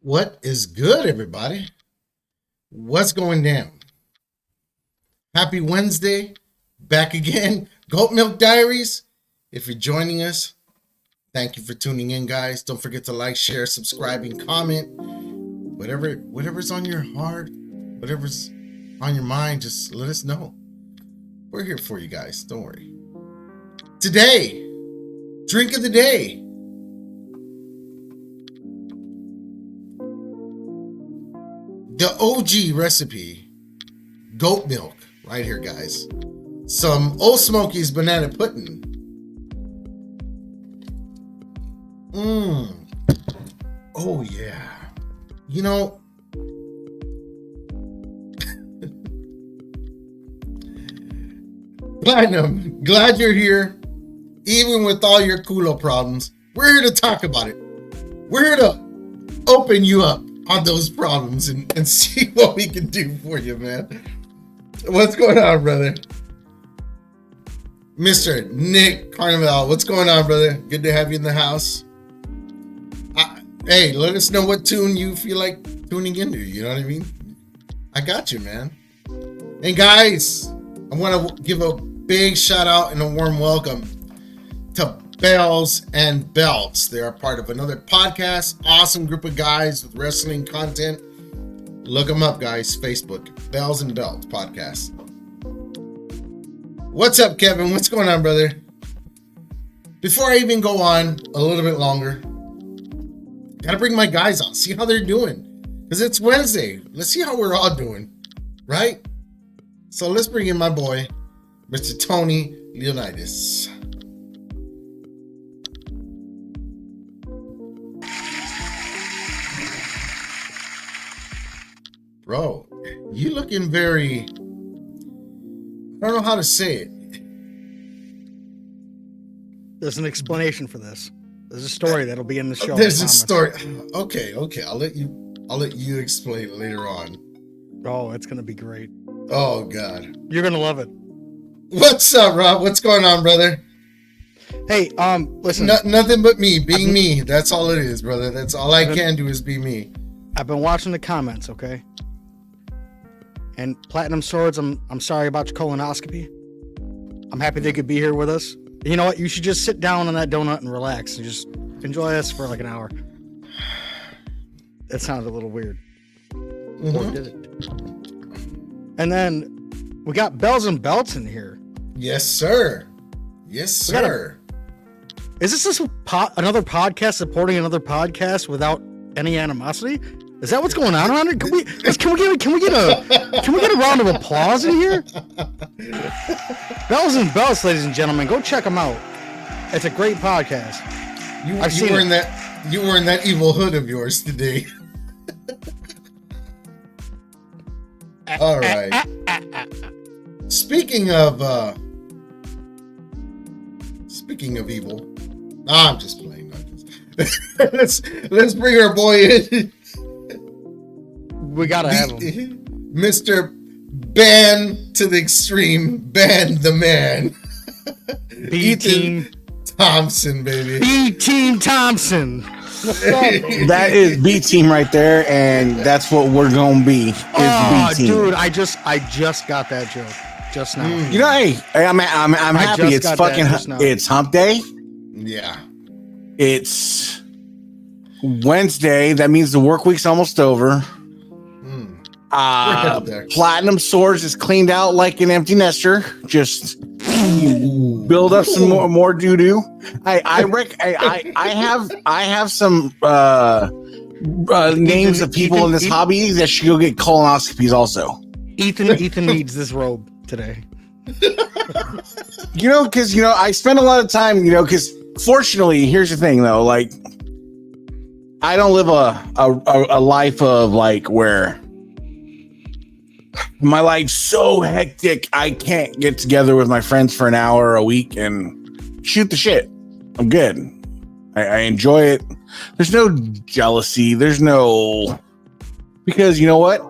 What is good, everybody? What's going down? Happy Wednesday. Back again. Goat Milk Diaries. If you're joining us, thank you for tuning in, guys. Don't forget to like, share, subscribe, and comment. Whatever's on your heart, whatever's on your mind, just let us know. We're here for you guys. Don't worry. Today, drink of the day. The OG recipe, goat milk, right here, guys. Some Old Smoky's banana pudding. Oh, yeah. You know, Platinum, glad you're here. Even with all your culo problems, we're here to talk about it. We're here to open you up on those problems and see what we can do for you, man. What's going on, brother? Mr. Nick Carnival, what's going on, brother? Good to have you in the house. Hey, let us know what tune you feel like tuning into. You know what I mean? I got you, man. And guys, I want to give a big shout out and a warm welcome to Bells and Belts. They are part of another podcast. Awesome group of guys with wrestling content. Look them up, guys. Facebook, Bells and Belts podcast. What's up, Kevin? What's going on, brother? Before I even go on a little bit longer, gotta bring my guys on, see how they're doing. Because it's Wednesday. Let's see how we're all doing, right? So let's bring in my boy, Mr. Tony Leonidas. Bro, you looking very, I don't know how to say it. There's an explanation for this. There's a story that'll be in the show. There's a story. Okay. I'll let you explain it later on. Oh, it's gonna be great. Oh God. You're gonna love it. What's up, Rob? What's going on, brother? Hey, listen. Nothing but me being me. That's all it is, brother. That's all I can do is be me. I've been watching the comments, okay? And Platinum Swords, I'm sorry about your colonoscopy. I'm happy they could be here with us. You know what? You should just sit down on that donut and relax and just enjoy us for like an hour. That sounded a little weird. Or did it? And then we got Bells and Belts in here. Yes, sir. Yes, sir. Is this another podcast supporting another podcast without any animosity? Is that what's going on around here? Can we get a round of applause in here? Bells and Belts, ladies and gentlemen, go check them out. It's a great podcast. You were in that evil hood of yours today. All right. Speaking of evil, I'm just playing. Let's bring our boy in. We gotta have him. Mr. Ban to the extreme, Ban the man. B-Team Thompson, baby. B-Team Thompson. That is B-Team right there, and that's what we're gonna be. B-Team. Dude, I just got that joke just now. You know, hey, I'm happy. It's fucking. It's Hump Day. Yeah. It's Wednesday. That means the work week's almost over. Platinum Swords is cleaned out like an empty nester. Just build up some more doo doo. I have some names of people in this hobby that should go get colonoscopies also. Ethan needs this robe today. Because I spend a lot of time. Because fortunately, here's the thing though. Like, I don't live a life of like where my life's so hectic I can't get together with my friends for an hour a week and shoot the shit. I'm good. I enjoy it. There's no jealousy. There's no... Because you know what?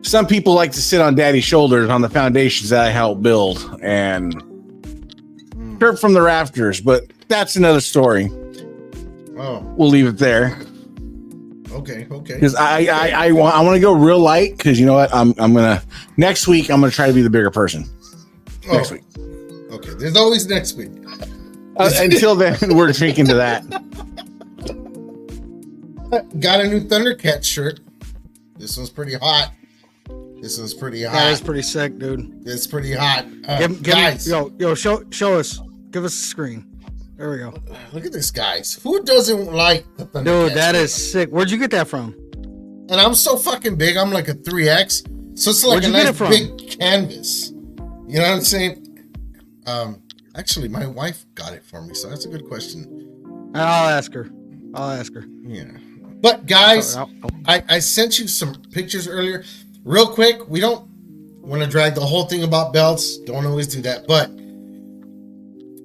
Some people like to sit on daddy's shoulders on the foundations that I helped build and chirp from the rafters, but that's another story. Oh. We'll leave it there. Okay. Because I want to go real light. Because you know what, I'm gonna next week I'm gonna try to be the bigger person. Next week. Okay. There's always next week. Until then, we're drinking to that. Got a new Thundercat shirt. This one's pretty hot. That is pretty sick, dude. It's pretty hot. Guys, show us. Give us a screen. There we go. Look at this, guys. Who doesn't like the Thundercat? Dude, that is sick. Where'd you get that from? And I'm so fucking big. I'm like a 3X. So it's like Where'd a you get nice it from? big canvas. You know what I'm saying? Actually, my wife got it for me, so that's a good question. I'll ask her. Yeah. But guys, I sent you some pictures earlier. Real quick, we don't want to drag the whole thing about belts. Don't always do that. But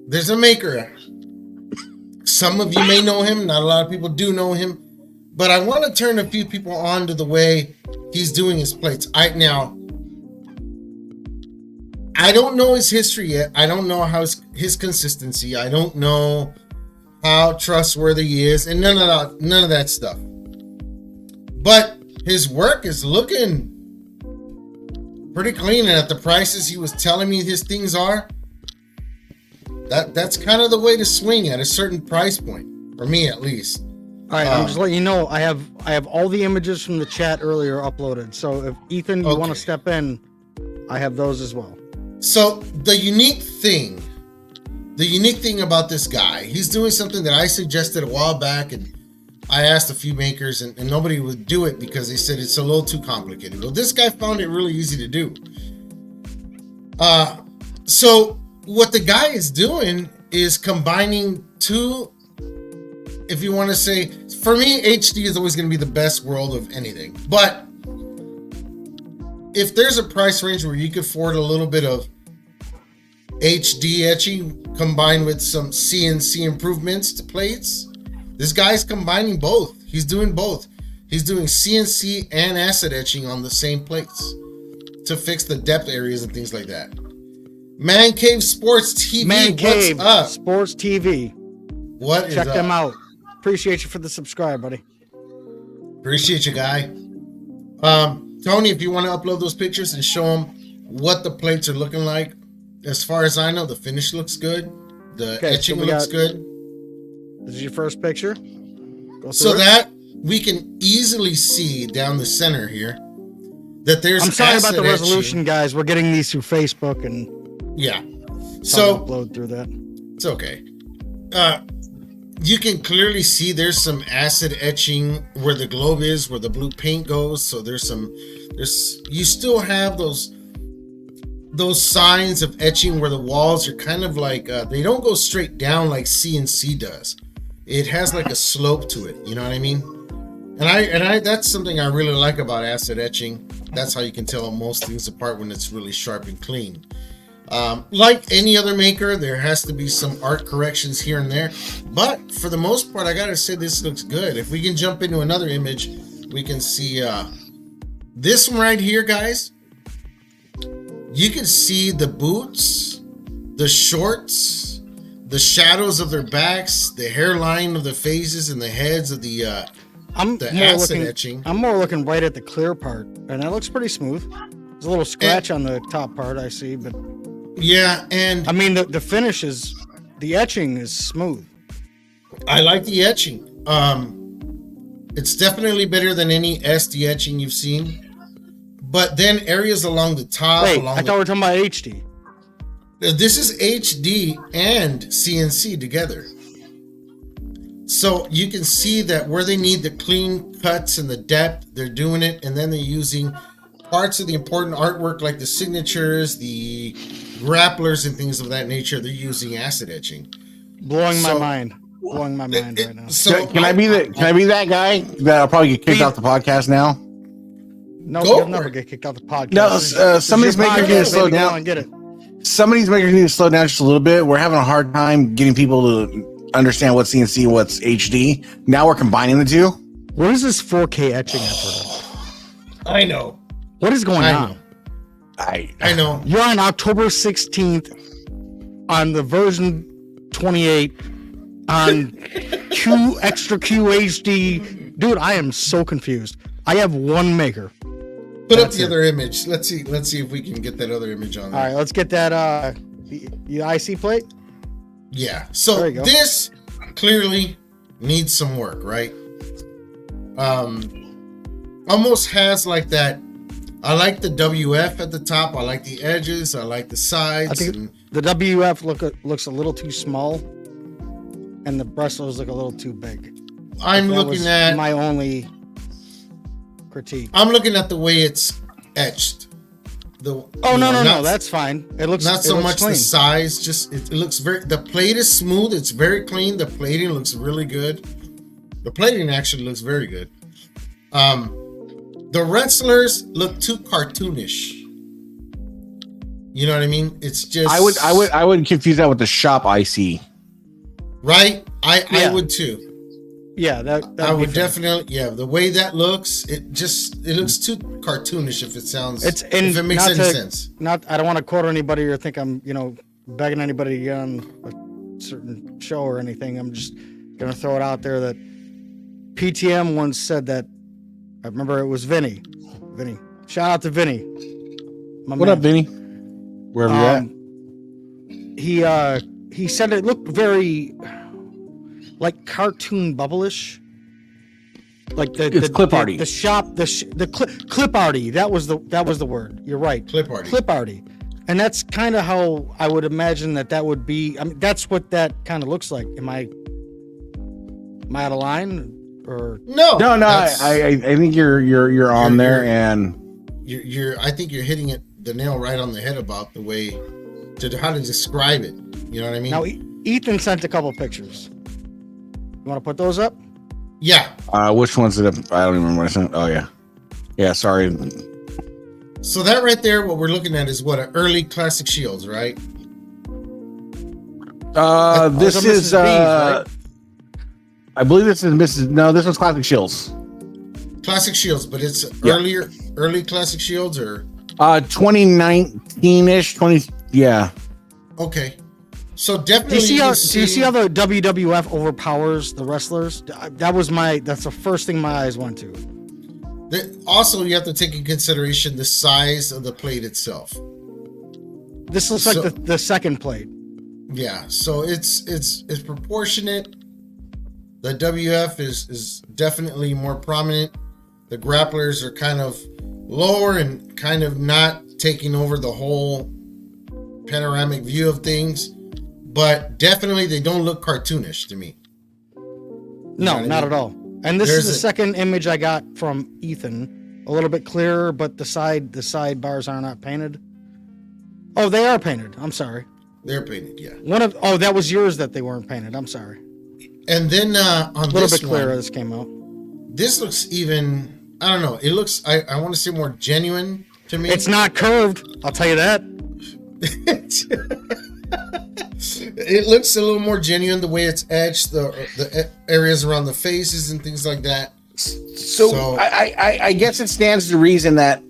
there's a maker. Some of you may know him. Not a lot of people do know him. But I want to turn a few people on to the way he's doing his plates. I don't know his history yet. I don't know how his consistency. I don't know how trustworthy he is, and none of that stuff. But his work is looking pretty clean, and at the prices he was telling me his things are, that's kind of the way to swing at a certain price point, for me at least. All right, I'm just letting you know I have all the images from the chat earlier uploaded. So if Ethan, you want to step in, I have those as well. So the unique thing about this guy, he's doing something that I suggested a while back, and I asked a few makers, and nobody would do it because they said it's a little too complicated. Well, this guy found it really easy to do. So what the guy is doing is combining two, if you want to say, for me, HD is always going to be the best world of anything. But if there's a price range where you could afford a little bit of HD etching combined with some CNC improvements to plates, this guy's combining both. He's doing both. He's doing CNC and acid etching on the same plates to fix the depth areas and things like that. Man Cave Sports TV, Man Cave what's up? Sports TV. What is Check up? them out. Appreciate you for the subscribe, buddy. Appreciate you, guy. Tony, if you want to upload those pictures and show them what the plates are looking like, as far as I know, the finish looks good. The etching looks good. This is your first picture. So that we can easily see down the center here that there's. I'm sorry about the acid resolution, etching. guys. We're getting these through Facebook and Yeah. so upload through that. It's okay. You can clearly see there's some acid etching where the globe is, where the blue paint goes. So you still have those signs of etching where the walls are kind of like, they don't go straight down like CNC does. It has like a slope to it. You know what I mean? And I that's something I really like about acid etching. That's how you can tell most things apart when it's really sharp and clean. Like any other maker, there has to be some art corrections here and there, but for the most part, I gotta say this looks good. If we can jump into another image, we can see this one right here, guys. You can see the boots, the shorts, the shadows of their backs, the hairline of the faces, and the heads of the acid etching. I'm more looking right at the clear part, and that looks pretty smooth. There's a little scratch on the top part I see, but yeah, and I mean the finish is, the etching is smooth. I like the etching. It's definitely better than any SD etching you've seen. But then areas along the top. Wait, I thought we were talking about HD. This is HD and CNC together. So you can see that where they need the clean cuts and the depth, they're doing it, and then they're using parts of the important artwork like the signatures, the grapplers, and things of that nature. They're using acid etching. Blowing my mind right now. So Can I be that guy that'll probably get kicked off the podcast now? No, Go you'll for never it. get kicked off the podcast. No, some of these makers need to slow Go down. on, get it. Some of these makers need to slow down just a little bit. We're having a hard time getting people to understand what's CNC, what's HD. Now we're combining the two. What is this 4K etching effort? I know. What is going on? I know. You're on October 16th on the version 28 on Q Extra Q HD Dude, I am so confused. I have one maker. Put up That's the it. other image. Let's see if we can get that other image on there. All right, let's get that the IC plate. Yeah. There So you go. this clearly needs some work, right? Almost has like that. I like the WF at the top. I like the edges. I like the sides. I think and the WF looks a little too small, and the brustlers look a little too big. I'm That looking was at. my only critique. I'm looking at the way it's etched. No, not, that's fine. It looks not so it looks much clean. the size. Just it looks very. The plate is smooth. It's very clean. The plating looks really good. The plating actually looks very good. The wrestlers look too cartoonish. You know what I mean? It's just I would confuse that with the shop IC. right. I Yeah. would too. Yeah, that I would fair. definitely. Yeah, the way that looks, it looks too cartoonish. If it sounds, It's if it makes not any to- sense. Not, I don't want to quote anybody or think I'm, begging anybody to get on a certain show or anything. I'm just gonna throw it out there that PTM once said that. I remember it was Vinny. Vinny, shout out to Vinny. My What man. up, Vinny? Wherever you're at. He said it looked very like cartoon bubblish. Like It's clip arty. The shop, clip arty. That was the word. You're right. Clip arty. Clip arty. And that's kind of how I would imagine that would be. I mean, that's what that kind of looks like. Am I out of line or? No, No, that's- I think you're on there, and you're. I think you're hitting it the nail right on the head about the way to how to describe it. You know what I mean? Now, Ethan sent a couple pictures. You want to put those up? Yeah. which one's it? I don't even remember what I sent. Oh yeah. Sorry. So that right there, what we're looking at is what an early classic Shields, right? This Those are is Mrs. B's, right? I believe this is Mrs. No, this one's Classic Shields. Classic Shields, but it's Yeah. early classic Shields, or 2019-ish. Yeah. okay. So Do definitely. you see how the WWF overpowers the wrestlers? That's the first thing my eyes went to. Also, you have to take in consideration the size of the plate itself. This looks So- like the second plate. Yeah, so it's proportionate. The WF is definitely more prominent. The grapplers are kind of lower and kind of not taking over the whole panoramic view of things, but definitely they don't look cartoonish to me. No, what I not mean? at all. And this There's is the a- second image I got from Ethan. A little bit clearer, but the side bars are not painted. Oh, they are painted. I'm sorry. They're painted, yeah. That was yours that they weren't painted. I'm sorry. And then on A little this bit clearer. one, This came out. this looks even. I don't know. It looks. I want to say more genuine to me. It's not curved. I'll tell you that. It looks a little more genuine the way it's etched, the areas around the faces and things like that. So I guess it stands to reason that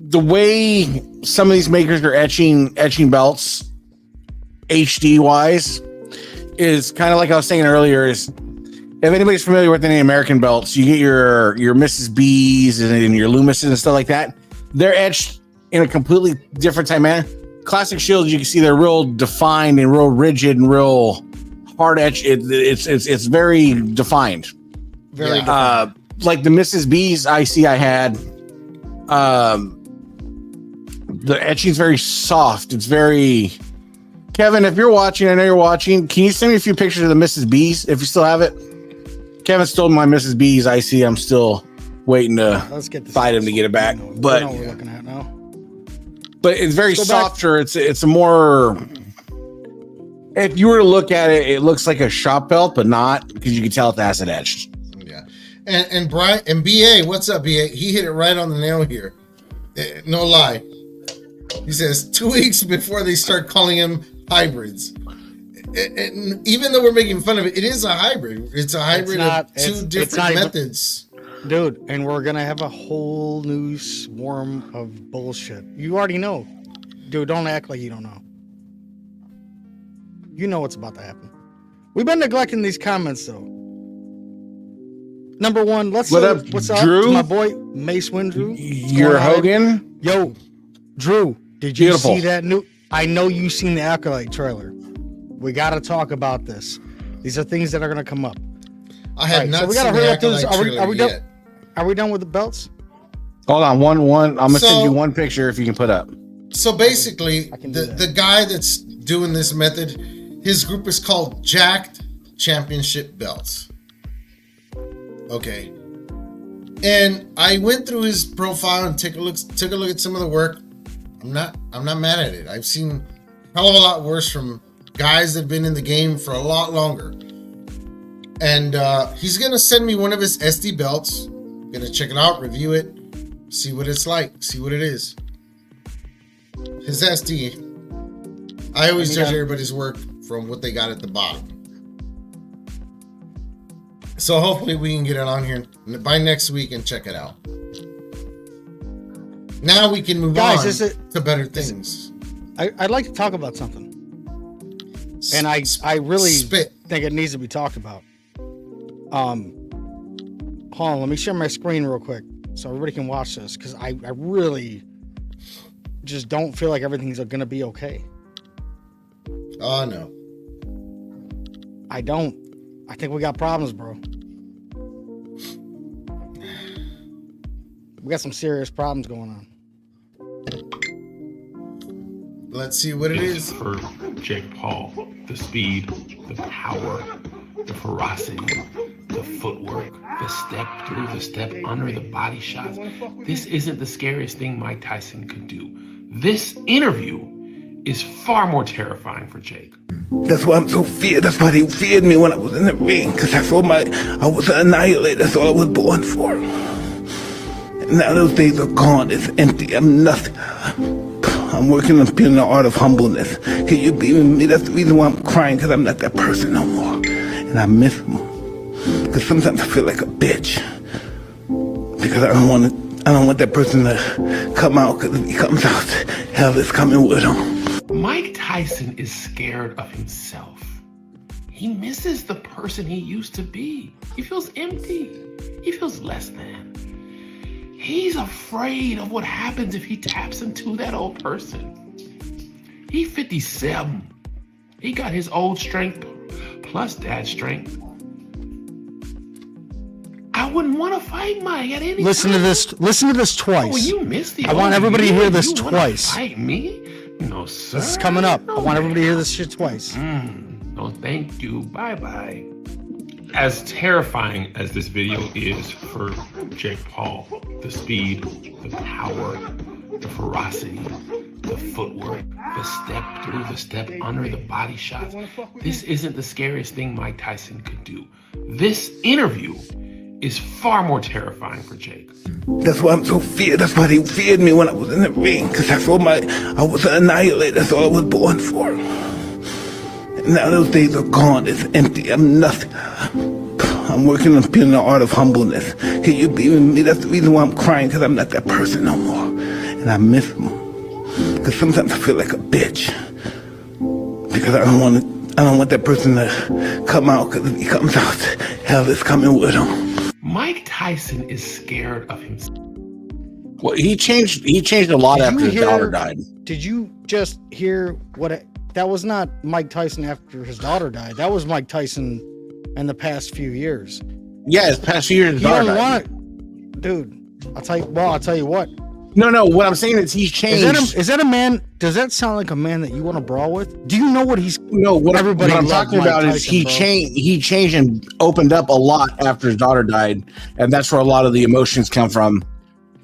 the way some of these makers are etching belts HD wise is kind of like I was saying earlier, is if anybody's familiar with any American belts, you get your Mrs. B's and your Loomises and stuff like that. They're etched in a completely different type manner. Classic Shields, you can see they're real defined and real rigid and real hard etch. It's very defined. Very Yeah. Like the Mrs. B's IC I had, the etching's very soft. It's very. Kevin, if you're watching, I know you're watching. Can you send me a few pictures of the Mrs. B's if you still have it? Kevin stole my Mrs. B's IC. I'm still waiting to Let's get this. fight him to get it back. We know But what we're looking at now. it's very Let's go back. softer. It's a more. If you were to look at it, it looks like a shop belt, but not, because you can tell it's acid etched. Yeah, and Brian and BA, what's up, BA? He hit it right on the nail here. No lie. He says 2 weeks before they start calling them hybrids. And even though we're making fun of it, it is a hybrid. It's a hybrid not- of two it's different not even- methods. Dude, and we're gonna have a whole new swarm of bullshit. You already know. Dude, don't act like you don't know. You know what's about to happen. We've been neglecting these comments though. number one, let's What say up, what's up Drew? to my boy Mace Windu. What's You're going on? Hogan. Yo, Drew, did you Beautiful. see that new? I know you seen the Acolyte trailer. We got to talk about this. These are things that are going to come up. I have Alright, so not we gotta seen hurry the up to this. Acolyte Are we trailer done? yet. Are we done with the belts? Hold on, one. I'm gonna So- send you one picture if you can put up. So basically, I can do the that. guy that's doing this method, his group is called Jacked Championship Belts. Okay. And I went through his profile and took a look at some of the work. I'm not mad at it. I've seen a hell of a lot worse from guys that have been in the game for a lot longer. And he's gonna send me one of his SD belts. Gonna check it out, review it, see what it's like, see what it is. His SD. I always And you judge got- everybody's work from what they got at the bottom. So hopefully we can get it on here by next week and check it out. Now we can move Guys, on is it- to better things. I'd like to talk about something, and I really spit. think it needs to be talked about. Hold on, let me share my screen real quick so everybody can watch this, because I really just don't feel like everything's gonna be okay. Oh no. I don't. I think we got problems, bro. We got some serious problems going on. Let's see what it is. For Jake Paul, the speed, the power, the ferocity, the footwork, the step through, the step under, the body shots. This isn't the scariest thing Mike Tyson could do. This interview is far more terrifying for Jake. That's why I'm so feared. That's why they feared me when I was in the ring. Because I was an annihilator. That's all I was born for. And now those days are gone. It's empty. I'm nothing. I'm working on feeling the art of humbleness. Can you believe in me? That's the reason why I'm crying. Because I'm not that person no more. And I miss them. Because sometimes I feel like a bitch. Because I don't want that person to come out. Because if he comes out, hell is coming with him. Mike Tyson is scared of himself. He misses the person he used to be. He feels empty. He feels less than. He's afraid of what happens if he taps into that old person. He's 57. He got his old strength plus dad strength. I wouldn't want to fight Mike at any Listen time. to this. Listen to this Oh, twice. you missed the I want old everybody to you hear and this you wanna twice. Fight me? No, sir. This is coming up. No, I want everybody to hear ma'am. this shit twice. No, thank you. Bye-bye. As terrifying as this video is for Jake Paul, the speed, the power, the ferocity, the footwork, the step through, the step under, the body shots. This isn't the scariest thing Mike Tyson could do. This interview is far more terrifying for Jake. That's why I'm so feared. That's why they feared me when I was in the ring. Because I was an annihilator. That's all I was born for. And now those days are gone. It's empty. I'm nothing. I'm working on feeling the art of humbleness. Can you believe in me? That's the reason why I'm crying. Because I'm not that person no more. And I miss them. Because sometimes I feel like a bitch. Because I don't want that person to come out. Because if he comes out, hell is coming with him. Mike Tyson is scared of himself. Well, he changed a lot Did after you his hear- daughter died. Did you just hear that was not Mike Tyson after his daughter died. That was Mike Tyson in the past few years. Yeah, his past few years, his He daughter don't died. want it. Dude, I'll tell you what. No. What I'm saying is he's changed. Is that a man? Does that sound like a man that you want to brawl with? Do you know what he's? No, what Everybody I'm loved talking Mike about is Tyson, he bro. changed. He changed and opened up a lot after his daughter died, and that's where a lot of the emotions come from.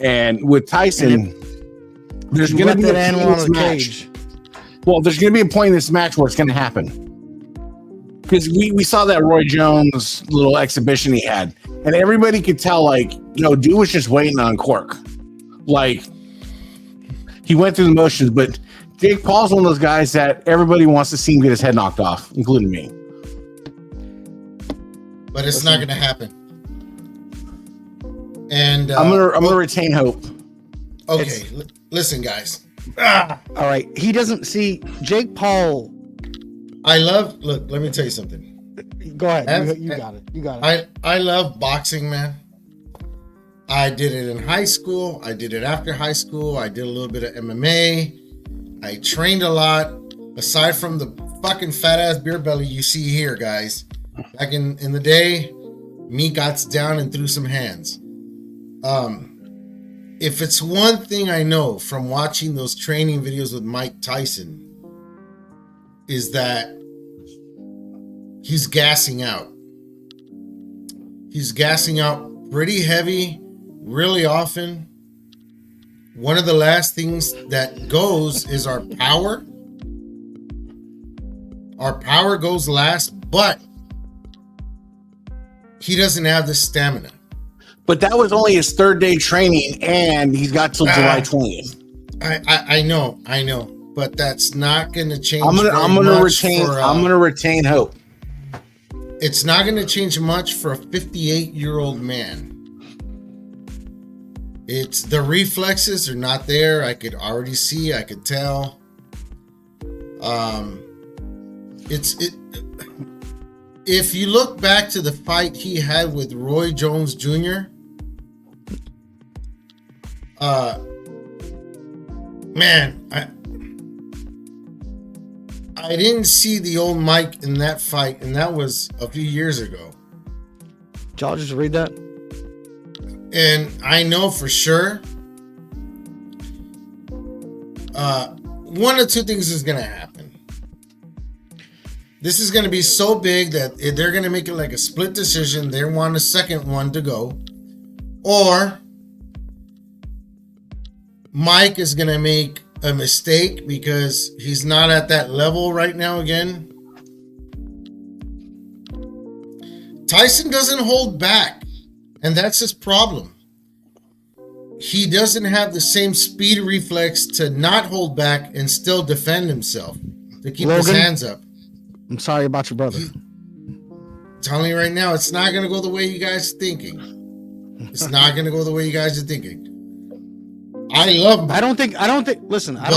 And with Tyson, there's You going to let be that a animal point out in of this the match. cage. Well, there's going to be a point in this match where it's going to happen, because we saw that Roy Jones little exhibition he had, and everybody could tell, like, dude was just waiting on Cork. Like, he went through the motions, but Jake Paul's one of those guys that everybody wants to see him get his head knocked off, including me. But it's not going to happen. And I'm gonna retain hope. okay, listen, guys. All right, he doesn't see Jake Paul. Look, let me tell you something. Go ahead. That's- You got it. You got it. I love boxing, man. I did it in high school. I did it after high school. I did a little bit of MMA. I trained a lot. Aside from the fucking fat ass beer belly you see here, guys. Back in the day, me got down and threw some hands. If it's one thing I know from watching those training videos with Mike Tyson, is that he's gassing out. He's gassing out pretty heavy, really often. One of the last things that goes is our power. Our power goes last, but he doesn't have the stamina. But that was only his third day training, and he's got till July 20th. I know, but that's not going to change. I'm gonna retain hope. It's not going to change much for a 58-year-old man. It's the reflexes are not there. I could already see. I could tell. If you look back to the fight he had with Roy Jones Jr., man, I didn't see the old Mike in that fight, and that was a few years ago. Did y'all just read that? And I know for sure, one of two things is going to happen. This is going to be so big that they're going to make it like a split decision. They want a second one to go. Or Mike is going to make a mistake because he's not at that level right now again. Tyson doesn't hold back, and that's his problem. He doesn't have the same speed reflex to not hold back and still defend himself, to keep his Logan? hands up. I'm sorry about your brother. Telling you right now, it's not going to go the way you guys are thinking. It's not going to go the way you guys are thinking. I love Mike. I don't think. Listen, I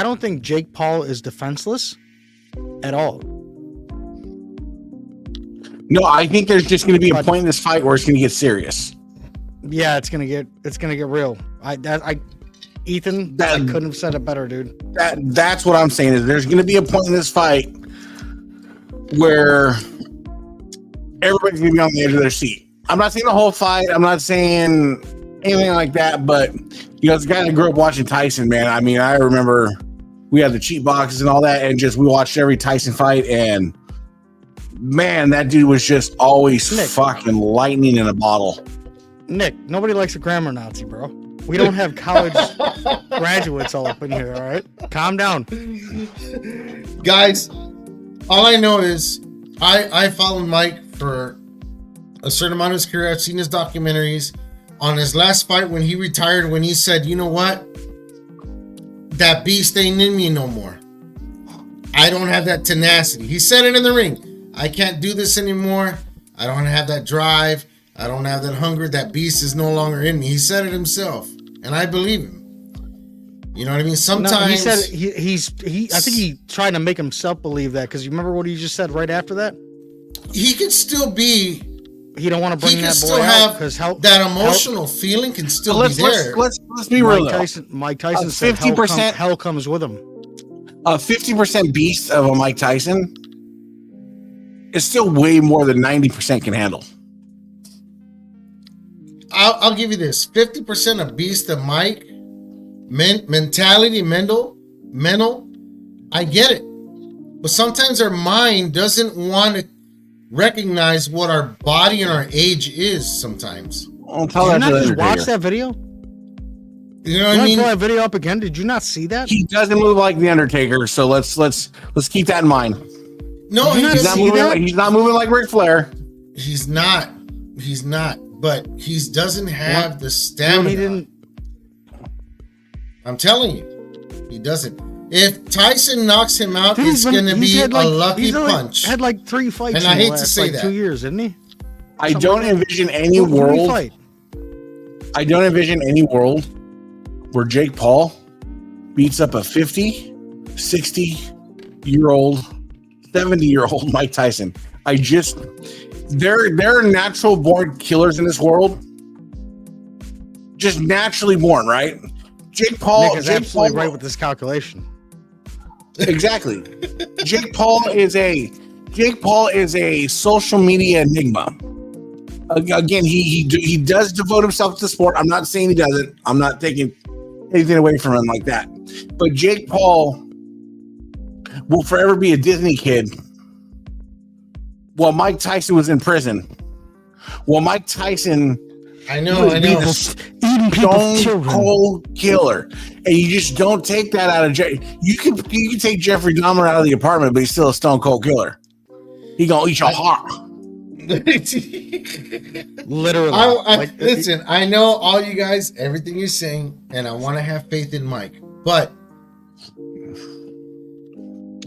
don't think Jake Paul is defenseless at all. No, I think there's just going to be a point in this fight where it's going to get serious. Yeah, it's gonna get real. Ethan, I couldn't have said it better, dude. That's what I'm saying is there's going to be a point in this fight where everybody's going to be on the edge of their seat. I'm not saying the whole fight. I'm not saying anything like that, but you know, as a guy that grew up watching Tyson, man, I mean, I remember we had the cheat boxes and all that, and just we watched every Tyson fight, and man, that dude was just always fucking lightning in a bottle. Nick, nobody likes a grammar Nazi, bro. We don't have college graduates all up in here, all right? Calm down. Guys, all I know is I followed Mike for a certain amount of his career. I've seen his documentaries. On his last fight, when he retired, when he said, you know what? That beast ain't in me no more. I don't have that tenacity. He said it in the ring. I can't do this anymore. I don't have that drive. I don't have that hunger. That beast is no longer in me. He said it himself, and I believe him. You know what I mean? Sometimes no, he said I think he tried to make himself believe that, because you remember what he just said right after that? He could still be. He don't want to bring He can that still boy out have because that emotional feeling can still be there. Let's be real. Mike Tyson said 50% hell comes with him. A 50% beast of a Mike Tyson is still way more than 90% can handle. I'll give you this: 50% of beast of Mike mentality, mental. I get it, but sometimes our mind doesn't want to recognize what our body and our age is. Sometimes. I'll tell Did you that not to just the watch Undertaker. that video? You know what I mean? Pull that video up again. Did you not see that? He doesn't move like the Undertaker, so let's keep that in mind. No, Did you not He's not see moving. that? He's not moving like Ric Flair. He's not. But he doesn't have the stamina. He didn't. I'm telling you, he doesn't. If Tyson knocks him out, Dude, it's going to be a lucky he's punch. Had like 3 fights. And in I the hate to last, say that. 2 years, didn't he? I don't envision any world. I don't envision any world where Jake Paul beats up a 50, 60-year-old, 70-year-old Mike Tyson. There are natural born killers in this world. Just naturally born, right? Jake Paul Nick is absolutely right with this calculation. Exactly. Jake Paul is a social media enigma. Again, he does devote himself to sport. I'm not saying he doesn't. I'm not taking anything away from him like that. But Jake Paul will forever be a Disney kid. While Mike Tyson was in prison. While Mike Tyson I know. Eating people's stone children. cold killer, and you just don't take that out of you can take Jeffrey Dahmer out of the apartment, but he's still a stone cold killer. He gonna eat your heart. Literally. Listen, I know all you guys, everything you're saying, and I want to have faith in Mike. But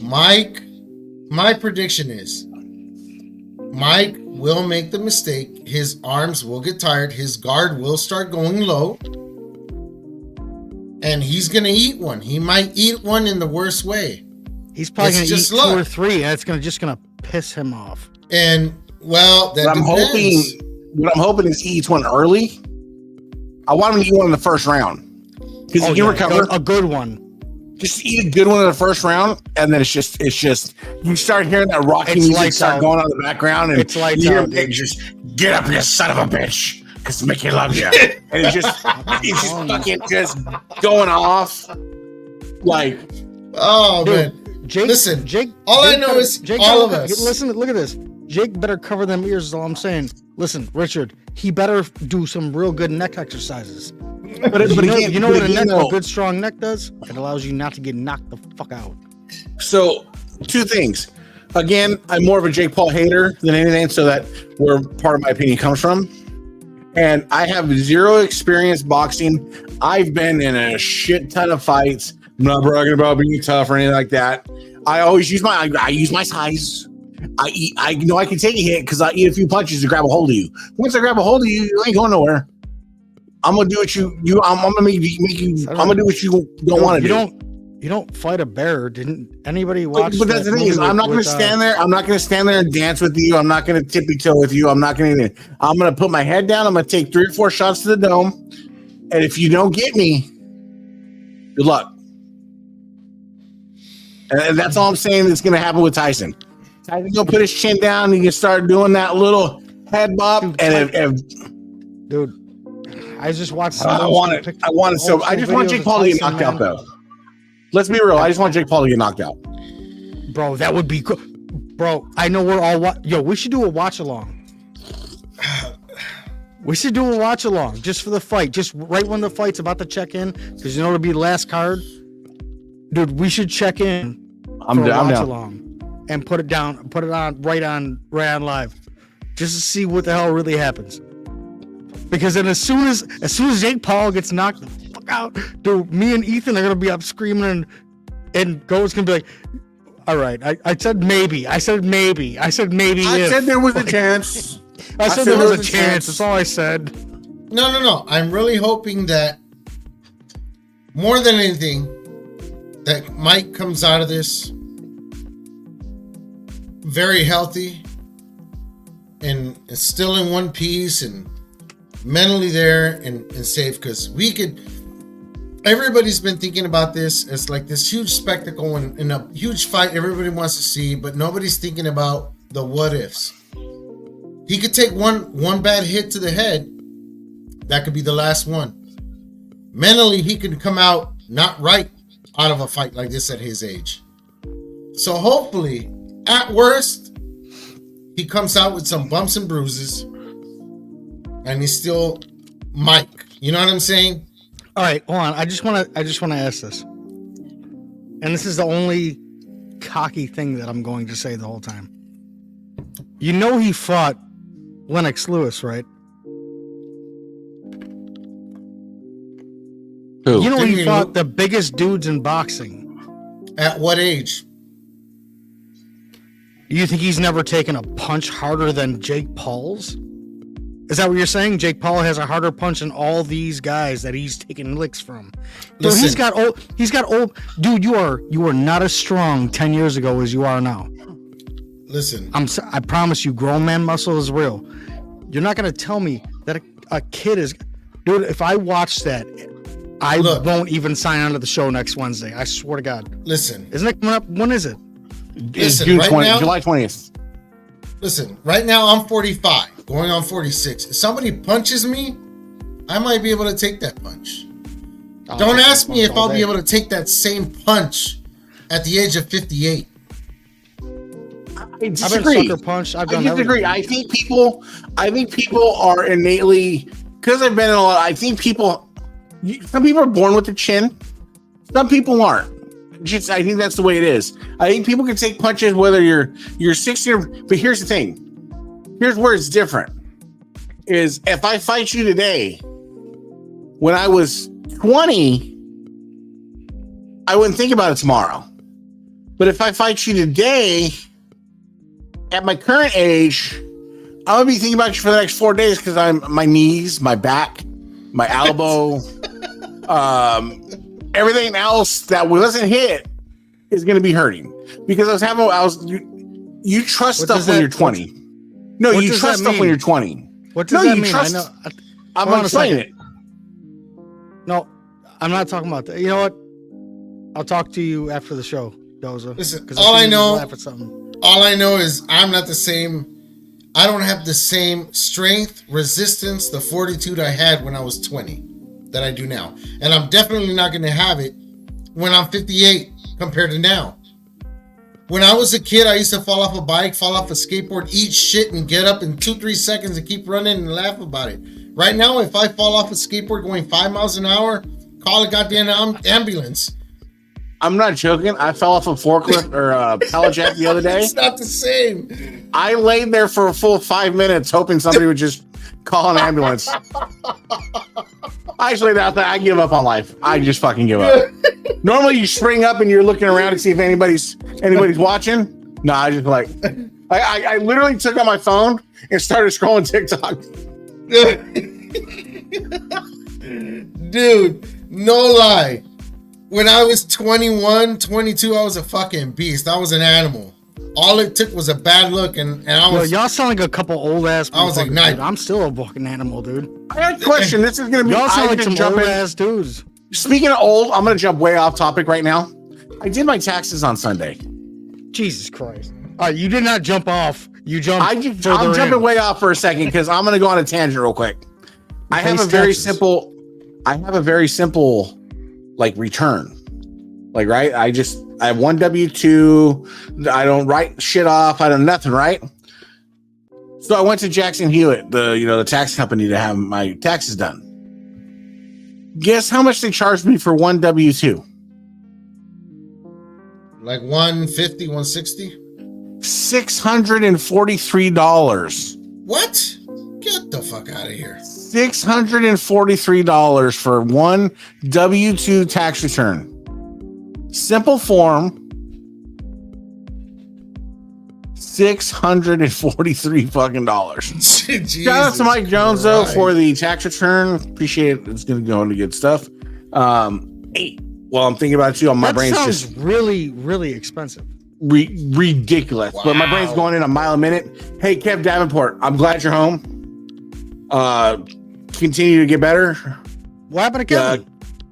Mike, my prediction is Mike will make the mistake. His arms will get tired. His guard will start going low. And he's going to eat one. He might eat one in the worst way. He's probably It's going to eat just 2 luck. or 3, and it's just going to piss him off. And, well, that What depends. I'm hoping is he eats one early. I want him to eat one in the first round because he can recover. A good one. Just eat a good one in the first round, and then it's just you start hearing that rocky It's music lights start out. going on in the background, and It's lights you hear out, dude. Nick just get up, you son of a bitch, because Mickey loves you, and it's just fucking just going off like Oh, Dude, man. Jake, Listen, Jake. all I Jake know better- is Jake all of better- us. Listen, look at this. Jake better cover them ears. Is all I'm saying. Listen, Richard. He better do some real good neck exercises. but You know what again, a good strong neck does? It allows you not to get knocked the fuck out. So, 2 things. Again, I'm more of a Jake Paul hater than anything, so that where part of my opinion comes from. And I have 0 experience boxing. I've been in a shit ton of fights. I'm not bragging about being tough or anything like that. I always use my size. I know I can take a hit because I eat a few punches to grab a hold of you. Once I grab a hold of you, you ain't going nowhere. I'm gonna do what I'm gonna make you. I'm gonna do what you don't want to do. You don't fight a bear. Didn't anybody watch? But that's the thing is, I'm not going to stand there. I'm not going to stand there and dance with you. I'm not going to tippy toe with you. I'm going to put my head down. I'm going to take 3 or 4 shots to the dome. And if you don't get me, good luck. And that's all I'm saying is going to happen with Tyson. Tyson going to put his chin down. He can start doing that little head bop. Dude, I just watched. I just want Jake Paul to get knocked out, though. Let's be real. I just want Jake Paul to get knocked out. Bro, that would be good. Bro, I know we're all we should do a watch along. We should do a watch along just for the fight. Just right when the fight's about to check in, because you know it'll be the last card. Dude, we should check in. I'm down. Along and put it on right on live, just to see what the hell really happens. Because then as soon as Jake Paul gets knocked the fuck out, dude, me and Ethan are gonna be up screaming, and Go's gonna be like, "All right, I said maybe. I said maybe. I said there was a chance. I said there was a chance. That's all I said." No. I'm really hoping that more than anything, that Mike comes out of this very healthy and still in one piece and mentally there and safe, because everybody's been thinking about this as like this huge spectacle and a huge fight everybody wants to see, but nobody's thinking about the what ifs. He could take one bad hit to the head. That could be the last one. Mentally, he could come out not right out of a fight like this at his age. So hopefully, at worst, he comes out with some bumps and bruises and he's still Mike. You know what I'm saying? All right, hold on. I just want to ask this, and this is the only cocky thing that I'm going to say the whole time. You know he fought Lennox Lewis, right? Who? You know Didn't he he fought lo- the biggest dudes in boxing. At what age? You think he's never taken a punch harder than Jake Paul's? Is that what you're saying? Jake Paul has a harder punch than all these guys that he's taking licks from. Dude, Listen. he's got old. Dude, you are not as strong 10 years ago as you are now. Listen, I promise you, grown man muscle is real. You're not gonna tell me that a kid is, dude. If I watch that, I Look. won't even sign on to the show next Wednesday. I swear to God. listen, Isn't it coming up? When is it? It's Listen, June right 20, now- July 20th. listen. Right now, I'm 45, going on 46. If somebody punches me, I might be able to take that punch. Don't ask me if I'll be able to take that same punch at the age of 58. I I've been disagree. sucker punched. I've I done disagree. everything. I think people are innately, because I've been in a lot. I think some people are born with a chin. Some people aren't. I think that's the way it is. I think people can take punches whether you're 60 or. But here's the thing. Here's where it's different. Is if I fight you today, when I was 20, I wouldn't think about it tomorrow. But if I fight you today, at my current age, I'm gonna be thinking about you for the next 4 days because my knees, my back, my elbow, everything else that wasn't hit is gonna be hurting because you trust What stuff does when that- you're 20. No, what you does trust that stuff when mean? you're 20. What does No, that you mean? trust- I know. I'm Hold on a explaining second. it. No, I'm not talking about that. You know what? I'll talk to you after the show, Doza. Listen, 'Cause all think I you know- laugh at something. All I know is I'm not the same. I don't have the same strength, resistance, the fortitude I had when I was 20 that I do now. And I'm definitely not going to have it when I'm 58 compared to now. When I was a kid, I used to fall off a bike, fall off a skateboard, eat shit, and get up in 2-3 seconds and keep running and laugh about it. Right now, if I fall off a skateboard going 5 miles an hour, call a goddamn ambulance. I'm not joking. I fell off a forklift or a pallet jack the other day. It's not the same. I laid there for a full 5 minutes hoping somebody would just call an ambulance. I actually thought that I give up on life. I just fucking give up. Normally you spring up and you're looking around to see if anybody's watching. No, I just like I literally took out my phone and started scrolling TikTok. Dude, no lie. When I was 21, 22, I was a fucking beast. I was an animal. All it took was a bad look, and I Yo, was. y'all sound like a couple old ass. I was motherfuckers, ignited. dude. I'm still a fucking animal, dude. I got a question. This is gonna be Y'all sound like just some jump old in. ass dudes. Speaking of old, I'm gonna jump way off topic right now. I did my taxes on Sunday. Jesus Christ! All right, you did not jump off. You jumped. I'm further jumping in. way off for a second because I'm going to go on a tangent real quick. I have pays a very taxes. simple like return. Like, right? I have one W-2. I don't write shit off. I don't nothing, right? So I went to Jackson Hewitt, the tax company, to have my taxes done. Guess how much they charged me for one W-2? Like 150, 160? $643. What? Get the fuck out of here. $643 for one W-2 tax return. Simple form. $643 fucking dollars. Shout out to Mike Jones though for the tax return. Appreciate it. It's gonna go into good stuff. Hey, well, I'm thinking about you. My That brain's sounds just really, really expensive. ridiculous. But my brain's Wow. going in a mile a minute. Hey, Kev Davenport, I'm glad you're home. Continue to get better. What happened to Kevin?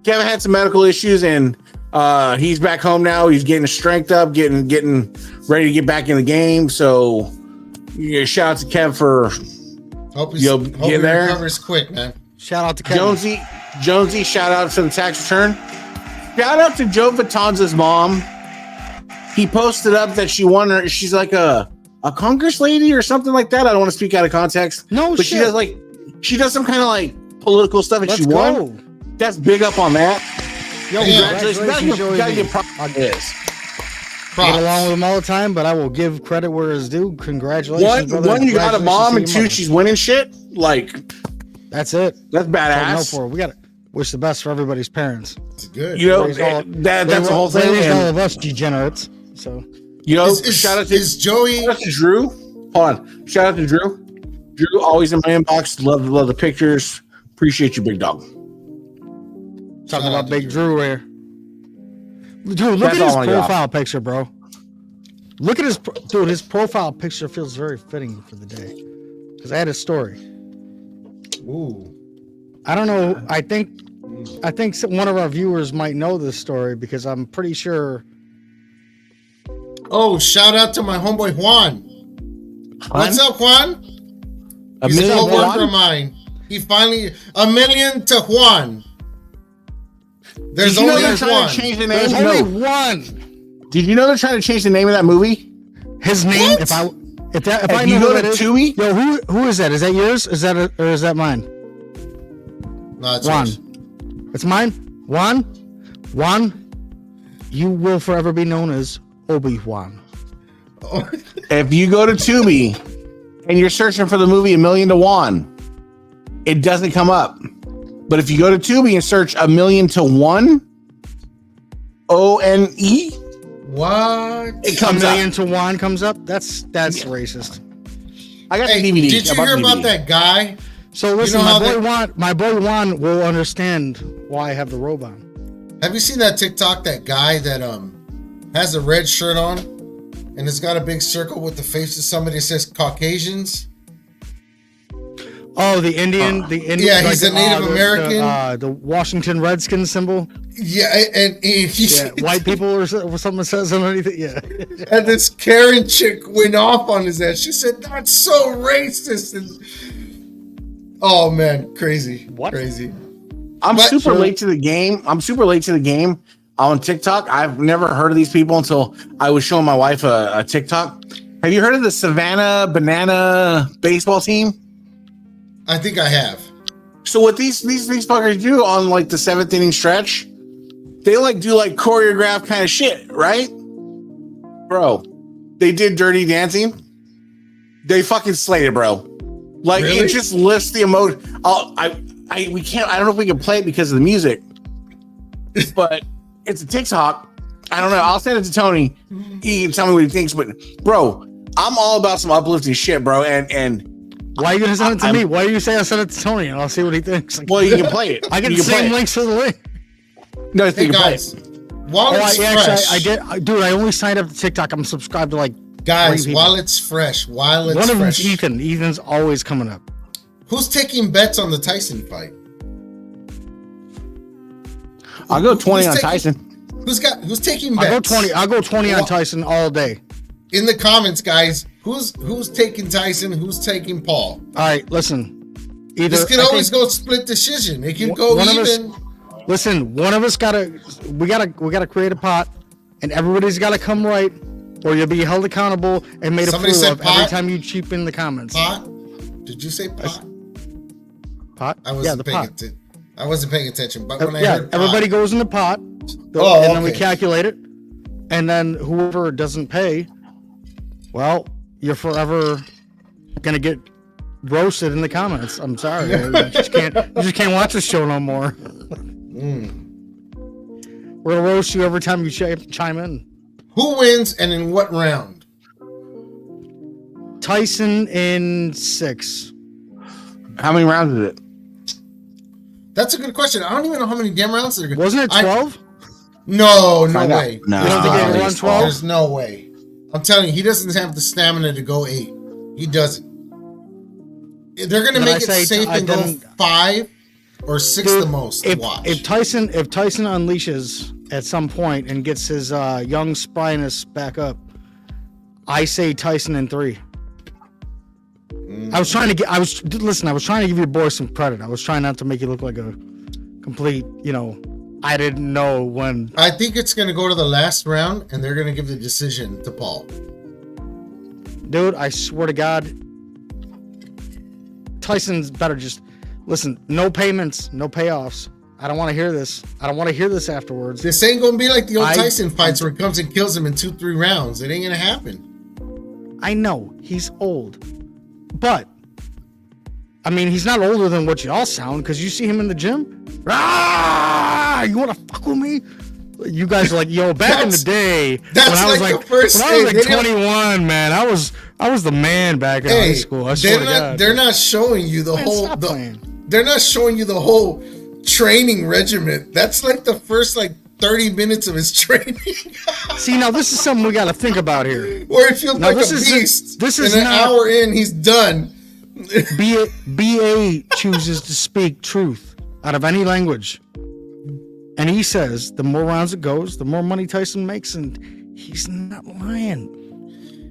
Kevin had some medical issues and he's back home now. He's getting his strength up, getting ready to get back in the game. So shout out to Kev for Hope Yo, he get there. recovers quick, man. Shout out to Kevin. Jonesy, shout out to the tax return. Shout out to Joe Vitanza's mom. He posted up that she's like a Congress lady or something like that. I don't want to speak out of context. No but shit. she does some kind of like political stuff and Let's she go. won. That's big up on that. Yo, Congratulations. You gotta give props on this. Get along with him all the time, but I will give credit where it's due. Congratulations, brother. One, you got a mom, and Congratulations to two, your mother. she's winning shit. Like, That's it. that's That's all I know badass. for. We got to wish the best for everybody's parents. It's good. You know, Raised all- that's the whole They thing. raised all And, of us degenerates. So shout out to Joey. Shout out to Drew. Hold on. Shout out to Drew. Drew, always in my inbox. Love the pictures. Appreciate you, big dog. talking Shout out about to Big Drew. Drew here. Dude, look That's at all his I got. profile picture, bro. Look at dude. His profile picture feels very fitting for the day because I had a story. Ooh. I don't know. I think one of our viewers might know this story because I'm pretty sure. Oh, shout out to my homeboy Juan. What's up, Juan? He's a co-worker of mine. He finally $1 million to Juan. There's Did you know only they're trying one. to change the There's name? only No. one. Did you know they're trying to change the name of that movie? His name. What? If I If you know go who to that is, Tubi, yo, who is that? Is that yours? Is that or is that mine? No, it's Juan. yours. It's mine. Juan. You will forever be known as Obi-Wan. if you go to Tubi and you're searching for the movie $1 Million to One, it doesn't come up. But if you go to Tubi and search $1 Million to One, ONE, What? it A comes million up. to one comes up. That's racist. I got Hey, the DVD. did you I bought hear the about DVD. that guy? So listen, know how my boy Juan will understand why I have the robe on. Have you seen that TikTok? That guy that has a red shirt on and it's got a big circle with the face of somebody that says Caucasians. Oh, the Indian. Yeah, he's a Native American. The Washington Redskins symbol. Yeah, and Yeah, white people or something says underneath it. Yeah. and this Karen chick went off on his ass. She said, "That's so racist." And, oh man, crazy. What? Crazy. I'm But- super late to the game. I'm super late to the game on TikTok. I've never heard of these people until I was showing my wife a TikTok. Have you heard of the Savannah Banana baseball team? I think I have. So what these fuckers do on like the 7th inning stretch, they like do like choreographed kind of shit, right? Bro, they did Dirty Dancing. They fucking slayed it, bro. Like Really? it just lifts the emotion. We can't. I don't know if we can play it because of the music, but it's a TikTok. I don't know. I'll send it to Tony. He can tell me what he thinks. But bro, I'm all about some uplifting shit, bro. And Why are you gonna send it to me? Why do you say I send it to Tony and I'll see what he thinks? Like, well, you can play it. I get You the can play same it. links for the link. No, you Hey can play guys, it. while Oh, it's actually, fresh, I did, dude. I only signed up to TikTok. I'm subscribed to like guys, 3 people. while it's fresh, One of them's Ethan. Ethan's always coming up. Who's taking bets on the Tyson fight? I'll go 20 on Who's taking- Tyson. Who's taking I'll bets? go 20. I'll go 20 on Wha- Tyson all day. In the comments, guys, who's taking Tyson? Who's taking Paul? All right, listen. Either This can I always think- go split decision. It can go one of us- even. Listen, one of us we gotta create a pot, and everybody's gotta come right, or you'll be held accountable and made Somebody a fool said of pot? every time you cheapen the comments. Pot? Did you say pot? Pot? I Yeah, wasn't the paying pot. attention. I wasn't paying attention, but when I Yeah, heard pot, everybody goes in the pot, Oh, and then we okay. calculate it, and then whoever doesn't pay, well, you're forever gonna get roasted in the comments. I'm sorry, you just can't watch the show no more. We're gonna roast you every time you chime in. who wins and in what round? Tyson in 6. How many rounds is it? That's a good question. I don't even know how many damn rounds they're going. Wasn't it 12? No Find out. way. No. You don't think I they think run it's 12? There's no way. I'm telling you, he doesn't have the stamina to go 8. He doesn't. They're going to Then make I it say safe and go then- 5 or 6 the most. If Watch. Tyson unleashes at some point and gets his young spryness back up, I say Tyson in 3. I was trying to give your boy some credit. I was trying not to make you look like a complete, I didn't know when. I think it's going to go to the last round, and they're going to give the decision to Paul. Dude, I swear to God, Tyson's better just listen. No payments, no payoffs. I don't want to hear this. I don't want to hear this afterwards. This ain't going to be like the old I- Tyson fights where it comes and kills him in 2-3 rounds. It ain't going to happen. I know he's old, but I mean he's not older than what y'all sound because you see him in the gym. Ah, you want to fuck with me? You guys are like, yo, back in the day that's when I was like the first when I was thing. like They don't- 21, man, I was the man back in high school. I swear to God. they're not showing you the Man, whole. stop playing. They're not showing you the whole training regiment. That's like the first 30 minutes of his training. See, now this is something we got to think about here. Or he feels Now, like this a is- beast. this is and an not- hour in, he's done. BA chooses to speak truth out of any language. And he says the more rounds it goes, the more money Tyson makes. And he's not lying.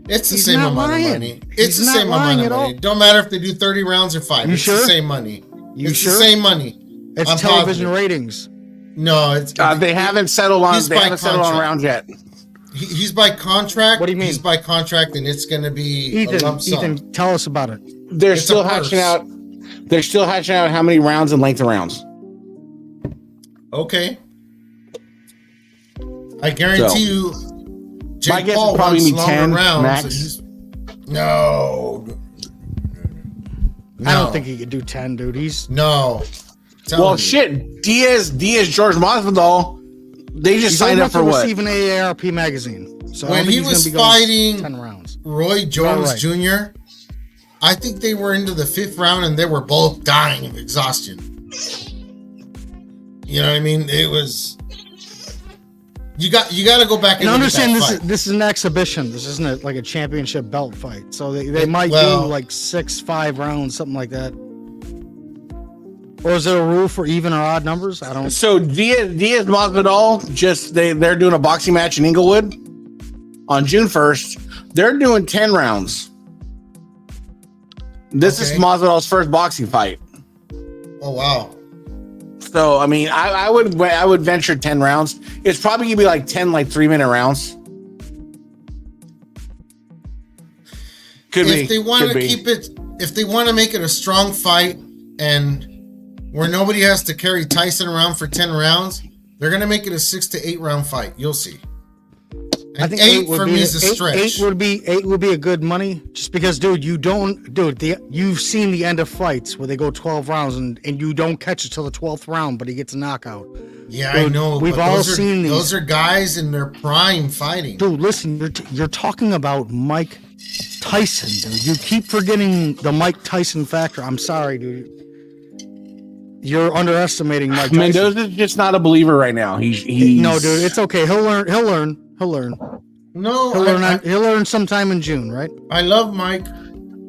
It's the He's same not amount lying. of money. He's It's the not same lying amount of at money. all. Don't matter if they do 30 rounds or 5. You It's sure? the same money. You it's sure? the same money. It's I'm television positive. ratings. No, it's They haven't settled on. He's They by haven't settled on contract. rounds yet. he's by contract. What do you mean? He's by contract, and it's going to be a lump sum. Ethan, tell us about it. They're It's still a purse. hatching out. They're still hatching out how many rounds and length of rounds. Okay. I guarantee you, Jake My guess Paul would probably wants be longer 10 rounds. max. No. I don't think he could do 10, dude. He's No. Telling Well, you. shit. Diaz, George Masvidal. They just he's signed old up enough for to what? receive an AARP magazine. So I When don't think he he's was gonna be going fighting 10 rounds. Roy Jones right. Jr., I think they were into the 5th round and they were both dying of exhaustion. You know what I mean? It was. You got to go back and And look at understand that fight. this is an exhibition. This isn't like a championship belt fight. So they might Well- do like 6-5 rounds, something like that. Or is there a rule for even or odd numbers? I don't. So Diaz Masvidal they're doing a boxing match in Inglewood on June 1st. They're doing 10 rounds. This is Okay. Masvidal's first boxing fight. Oh, wow. So I mean, I would venture 10 rounds. It's probably gonna be like 10 3-minute rounds. Could If they want could to be. keep it, if they want to make it a strong fight and where nobody has to carry Tyson around for 10 rounds, they're going to make it a 6 to 8 round fight. You'll see. And I think 8 would for be me is a stretch. 8 would be a good money, just because, dude, you've seen the end of fights where they go 12 rounds and you don't catch it till the 12th round, but he gets a knockout. Yeah, I Dude, know. we've but all those are- seen these. Those are guys in their prime fighting. Dude, listen, you're talking about Mike Tyson, dude. You keep forgetting the Mike Tyson factor. I'm sorry, dude. You're underestimating Mike Tyson. Mendoza's just not a believer right now. He's No, dude, it's okay. He'll learn. No, He'll learn sometime in June, right? I love Mike.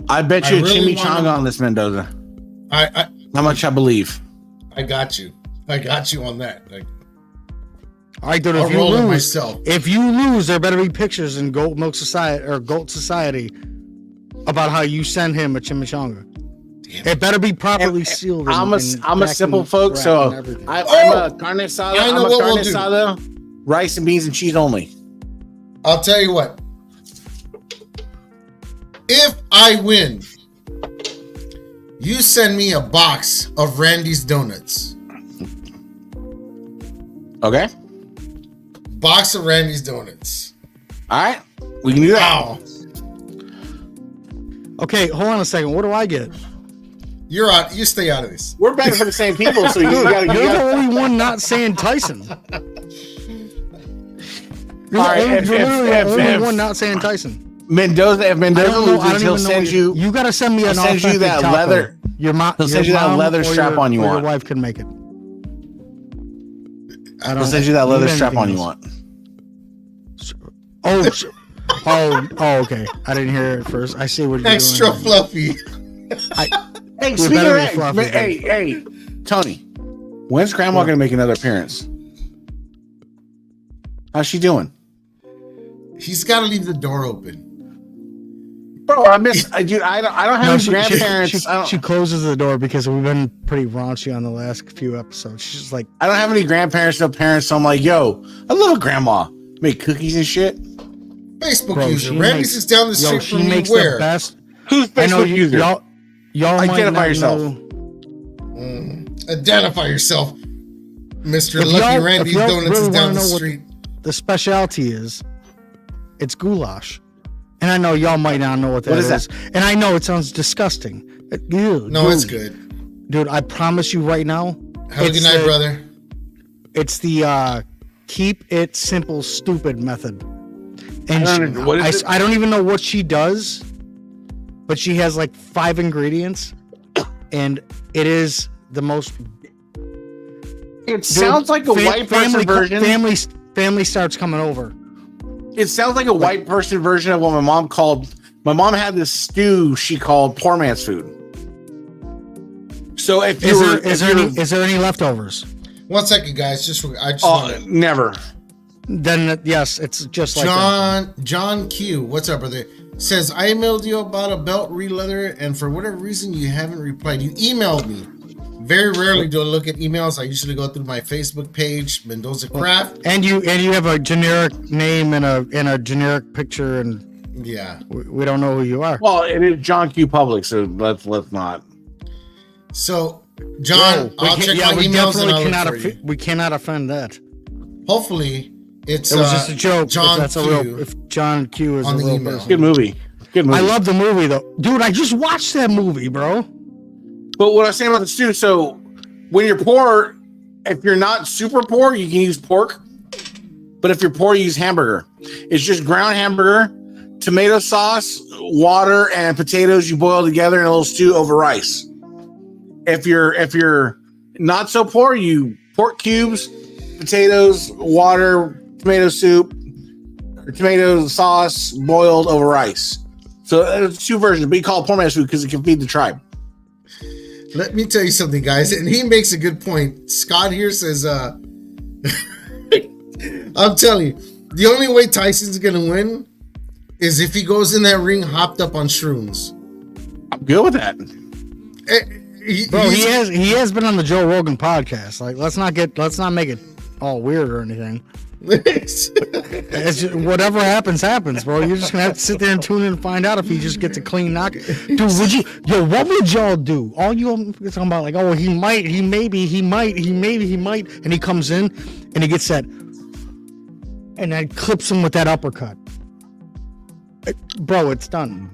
I bet I you a really chimichanga wanna- on this Mendoza. I How much I believe. got you. I got you on that. Like, All right, dude. I'll If you roll it lose, myself. there better be pictures in Goat Milk Society or Goat Society about how you send him a chimichanga. It better be properly sealed. I'm a packed simple and folk, wrapped so and everything. I'm Oh! a carne asada. I know I'm a what carne we'll do. asada, rice and beans and cheese only. I'll tell you what. If I win, you send me a box of Randy's Donuts. Okay. Box of Randy's Donuts. All right. We can do that. Wow. Okay, hold on a second. What do I get? You're out. You stay out of this. We're betting for the same people, so you gotta. You're the only one not saying Tyson. You're All right, literally if- the only if- one not saying Tyson. Mendoza, if I Mendoza don't know. I loses, don't he'll even know. send you. You got to send me an he'll send you authentic that taco. leather- Your mom. he'll send you that leather strap-on you Your want. wife can make it. I He'll send you that leather need strap on anything you else. want. Oh, okay. I didn't hear it first. I see what you're Extra doing. fluffy. Hey, We're speaking better of be fluffy, that, hey, Tony, when's Grandma gonna make another appearance? How's she doing? He's got to leave the door open. Bro, I don't have No, any grandparents. she closes the door because we've been pretty raunchy on the last few episodes. She's just like, I don't have any grandparents, no parents. So I'm like, yo, I love a grandma. Make cookies and shit. Facebook bro, user. she Randy's makes- is down the yo, street she from me. makes Where? the best. Who's I know Facebook user? y'all might Identify not yourself. know- Identify yourself, Mr. If Lucky y'all- Randy's if y'all Donuts really is down wanna the know what- street. The specialty is, it's goulash, and I know y'all might not know what that What is. is And I know it sounds disgusting. Ew, No, dude, it's good. dude. I promise you right now. Have a it's good night, the- brother. It's the keep it simple, stupid method. And I don't know, what is it? I don't even know what she does, but she has like 5 ingredients, and it is the most. It sounds like a white person version. Family starts coming over. It sounds like a white person version of what my mom called. My mom had this stew she called poor man's food. So if Is there any leftovers? 1 second, guys. I just wanna- never. Then yes, it's just like that. John Q. What's up, brother? Says I emailed you about a belt re-leather, and for whatever reason you haven't replied. You emailed me. Very rarely do I look at emails. I usually go through my Facebook page, Mendoza Craft. And you have a generic name and a generic picture, and Yeah. we don't know who you are. Well, it is John Q. Public, so let's not. So, John, I'll check my emails and I'll look for you. We cannot offend that. Hopefully, it's It was just a joke. John if that's Q. a real, if John Q is on a the real email. person. Good movie. I love the movie though, dude. I just watched that movie, bro. But what I was saying about the stew, so when you're poor, if you're not super poor, you can use pork. But if you're poor, you use hamburger. It's just ground hamburger, tomato sauce, water, and potatoes you boil together in a little stew over rice. If you're not so poor, you pork cubes, potatoes, water, tomato soup, or tomato sauce boiled over rice. So it's two versions, but you call it poor man's food because it can feed the tribe. Let me tell you something, guys, and he makes a good point. Scott here says, I'm telling you, the only way Tyson's gonna win is if he goes in that ring hopped up on shrooms. I'm good with that. Bro, he has been on the Joe Rogan podcast. Like, let's not make it all weird or anything. It's just, whatever happens, bro. You're just gonna have to sit there and tune in and find out if he just gets a clean knock. Dude, what would y'all do? All you talking about, like, oh, he might, and he comes in and he gets that, and then clips him with that uppercut. Bro, it's done.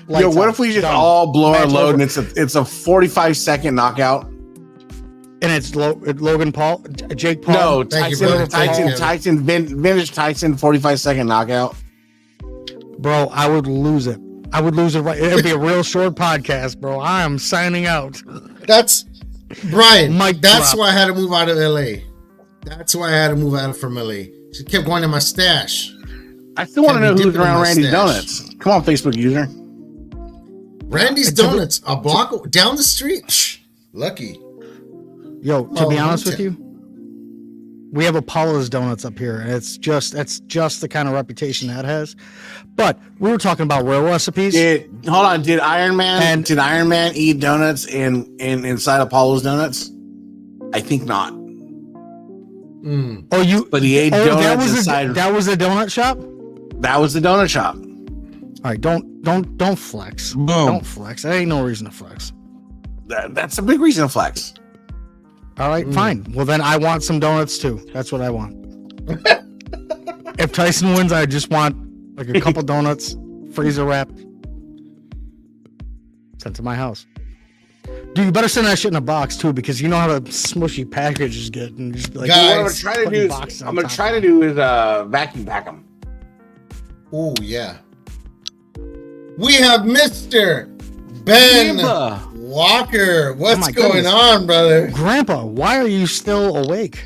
Yo, what if we just all blow our load over. and it's a 45-second knockout? And it's Logan Paul, Jake Paul. No, Thank you, brother. Tyson, vintage Tyson, 45-second knockout. Bro, I would lose it. Right. It'd be a real short podcast, bro. I am signing out. That's Brian. Mic That's drop. why I had to move out of LA. That's why I had to move out from LA. She kept going to my stash. I still want to know Can't be who's dipping in around my Randy's stash. Donuts. Come on, Facebook user. Randy's Donuts, a block down the street. Shh, lucky. Yo, to be honest with okay. you, we have Apollo's Donuts up here, and that's just the kind of reputation that has. But we were talking about real recipes. Did Iron Man eat donuts inside Apollo's Donuts? I think not. But he ate donuts inside. That was a donut shop. That was the donut shop. All right, don't flex. Boom. Don't flex. There ain't no reason to flex. That's a big reason to flex. All right, fine. Well, then I want some donuts too. That's what I want. If Tyson wins, I just want like a couple donuts, freezer wrapped, sent to my house. Dude, you better send that shit in a box too, because you know how the smushy packages get, and just be like, Guys, What I'm gonna try to do is vacuum pack them. Oh yeah. We have Mr. Ben Grandpa. Walker. What's my going goodness. on, brother? Grandpa, why are you still awake?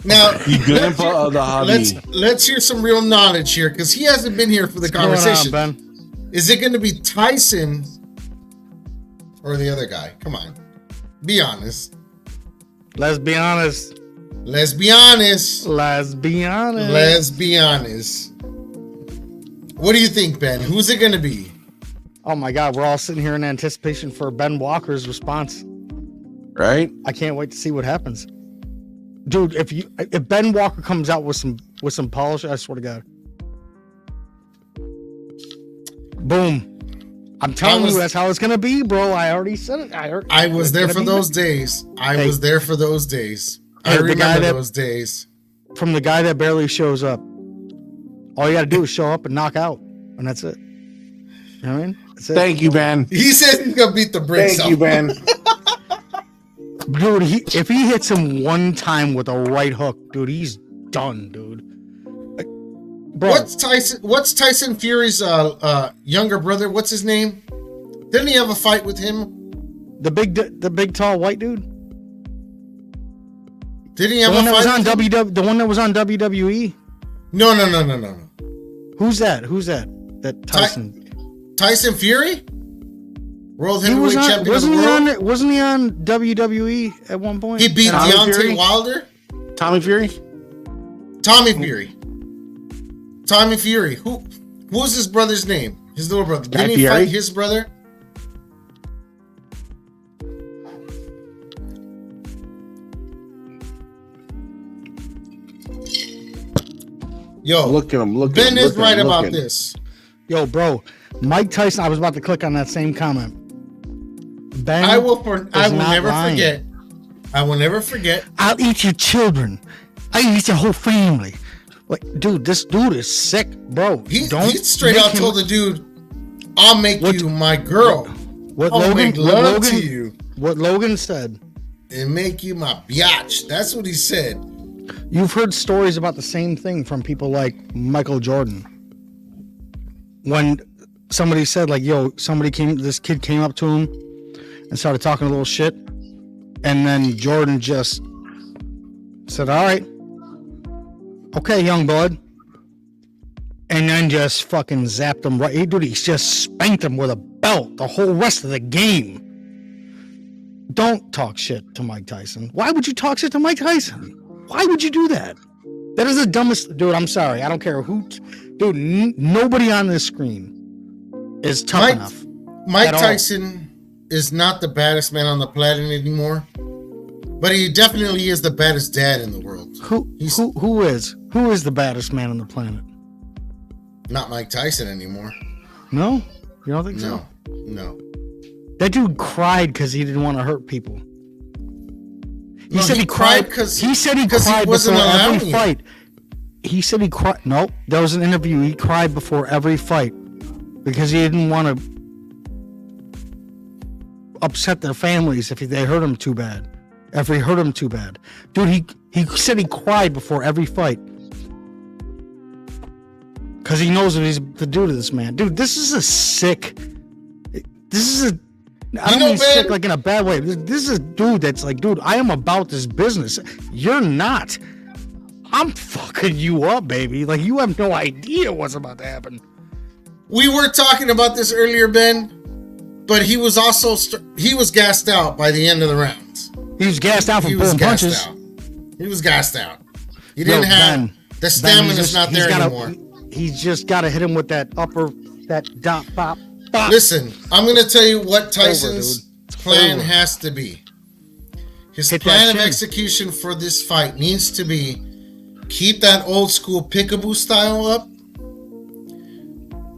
Now, Grandpa of the hobby. let's hear some real knowledge here, because he hasn't been here for the What's going on, conversation. Ben? Is it going to be Tyson or the other guy? Come on, be honest. Let's be honest. Let's be honest. Let's be honest. Let's be honest. What do you think, Ben? Who's it going to be? Oh my God, we're all sitting here in anticipation for Ben Walker's response. Right? I can't wait to see what happens. Dude, if Ben Walker comes out with some polish, I swear to God. Boom. I'm telling you, that's how it's gonna be, bro. I already said it. I was there for those days. I was there for those days. I Hey, the guy remember that- those days. From the guy that barely shows up. All you gotta do is show up and knock out, and that's it. You know what I mean? That's it. Thank you, Ben. He said he's gonna beat the bricks. Thank you, Ben. Dude, if he hits him one time with a right hook, dude, he's done, dude. Bro, What's Tyson Fury's younger brother? What's his name? Didn't he have a fight with him? the big tall white dude? Did he The have one a that was fight? on with him? the one that was on WWE. No. Who's that? That Tyson. Tyson Fury? World He was heavyweight on. champion of the world? Wasn't he on WWE at one point? He beat Tommy Deontay Fury? Wilder? Tommy Fury? Tommy Fury. Tommy Fury. Who was his brother's name? His little brother. Guy Didn't he Fieri? fight his brother? Yo, Look at him. Look Ben at him. is look at right him, about look at him. this. Yo, bro, Mike Tyson. I was about to click on that same comment. Ben, I will not never lying. forget. I will never forget. I'll eat your children. I eat your whole family. Like, dude, this dude is sick, bro. He Don't straight make out him- told the dude, "I'll make What- you my girl. what I'll make love to Logan, you what Logan said. and make you my biatch." That's what he said. You've heard stories about the same thing from people like Michael Jordan. When somebody said, like, yo, this kid came up to him and started talking a little shit. And then Jordan just said, all right, okay, young blood. And then just fucking zapped him right. He just spanked him with a belt the whole rest of the game. Don't talk shit to Mike Tyson. Why would you talk shit to Mike Tyson? Why would you do that? That is the dumbest. Dude, I'm sorry. I don't care who. Dude, nobody on this screen is tough enough. Mike at all. Tyson is not the baddest man on the planet anymore, but he definitely is the baddest dad in the world. Who is the baddest man on the planet? Not Mike Tyson anymore. No? You don't think so? No. That dude cried because he didn't want to hurt people. He No, said he he cried cried 'cause- he said he 'cause he cried wasn't before allowing every it. fight. He said he cried. No, there was an interview. He cried before every fight because he didn't want to upset their families if they hurt him too bad. If he hurt him too bad, dude, he said he cried before every fight because he knows what he's to do to this man. Dude, this is a sick. This is a. I don't know, mean Ben- sick like in a bad way. This is a dude that's like, dude, I am about this business. You're not. I'm fucking you up, baby. Like, you have no idea what's about to happen. We were talking about this earlier, Ben, but he was also he was gassed out by the end of the rounds. He was gassed out He from was pulling gassed punches. out. He was gassed out. He Yo, didn't have Ben, the stamina's not there anymore. He's just got to hit him with that dot, bop, bop. Listen, I'm going to tell you what Tyson's dude. It's plan over. has to be. His Hit that plan of chin. execution for this fight needs to be keep that old school peekaboo style up,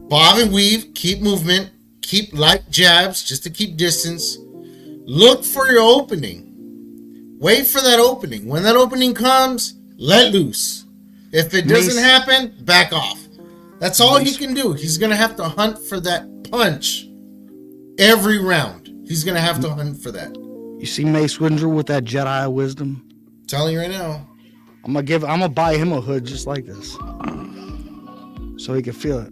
bob and weave, keep movement, keep light jabs just to keep distance. Look for your opening. Wait for that opening. When that opening comes, let loose. If it doesn't Mace- happen, back off. That's all he can do. He's going to have to hunt for that punch every round. He's going to have to hunt for that. You see Mace Windu with that Jedi wisdom? I'm telling you right now. I'm gonna buy him a hood just like this, so he can feel it.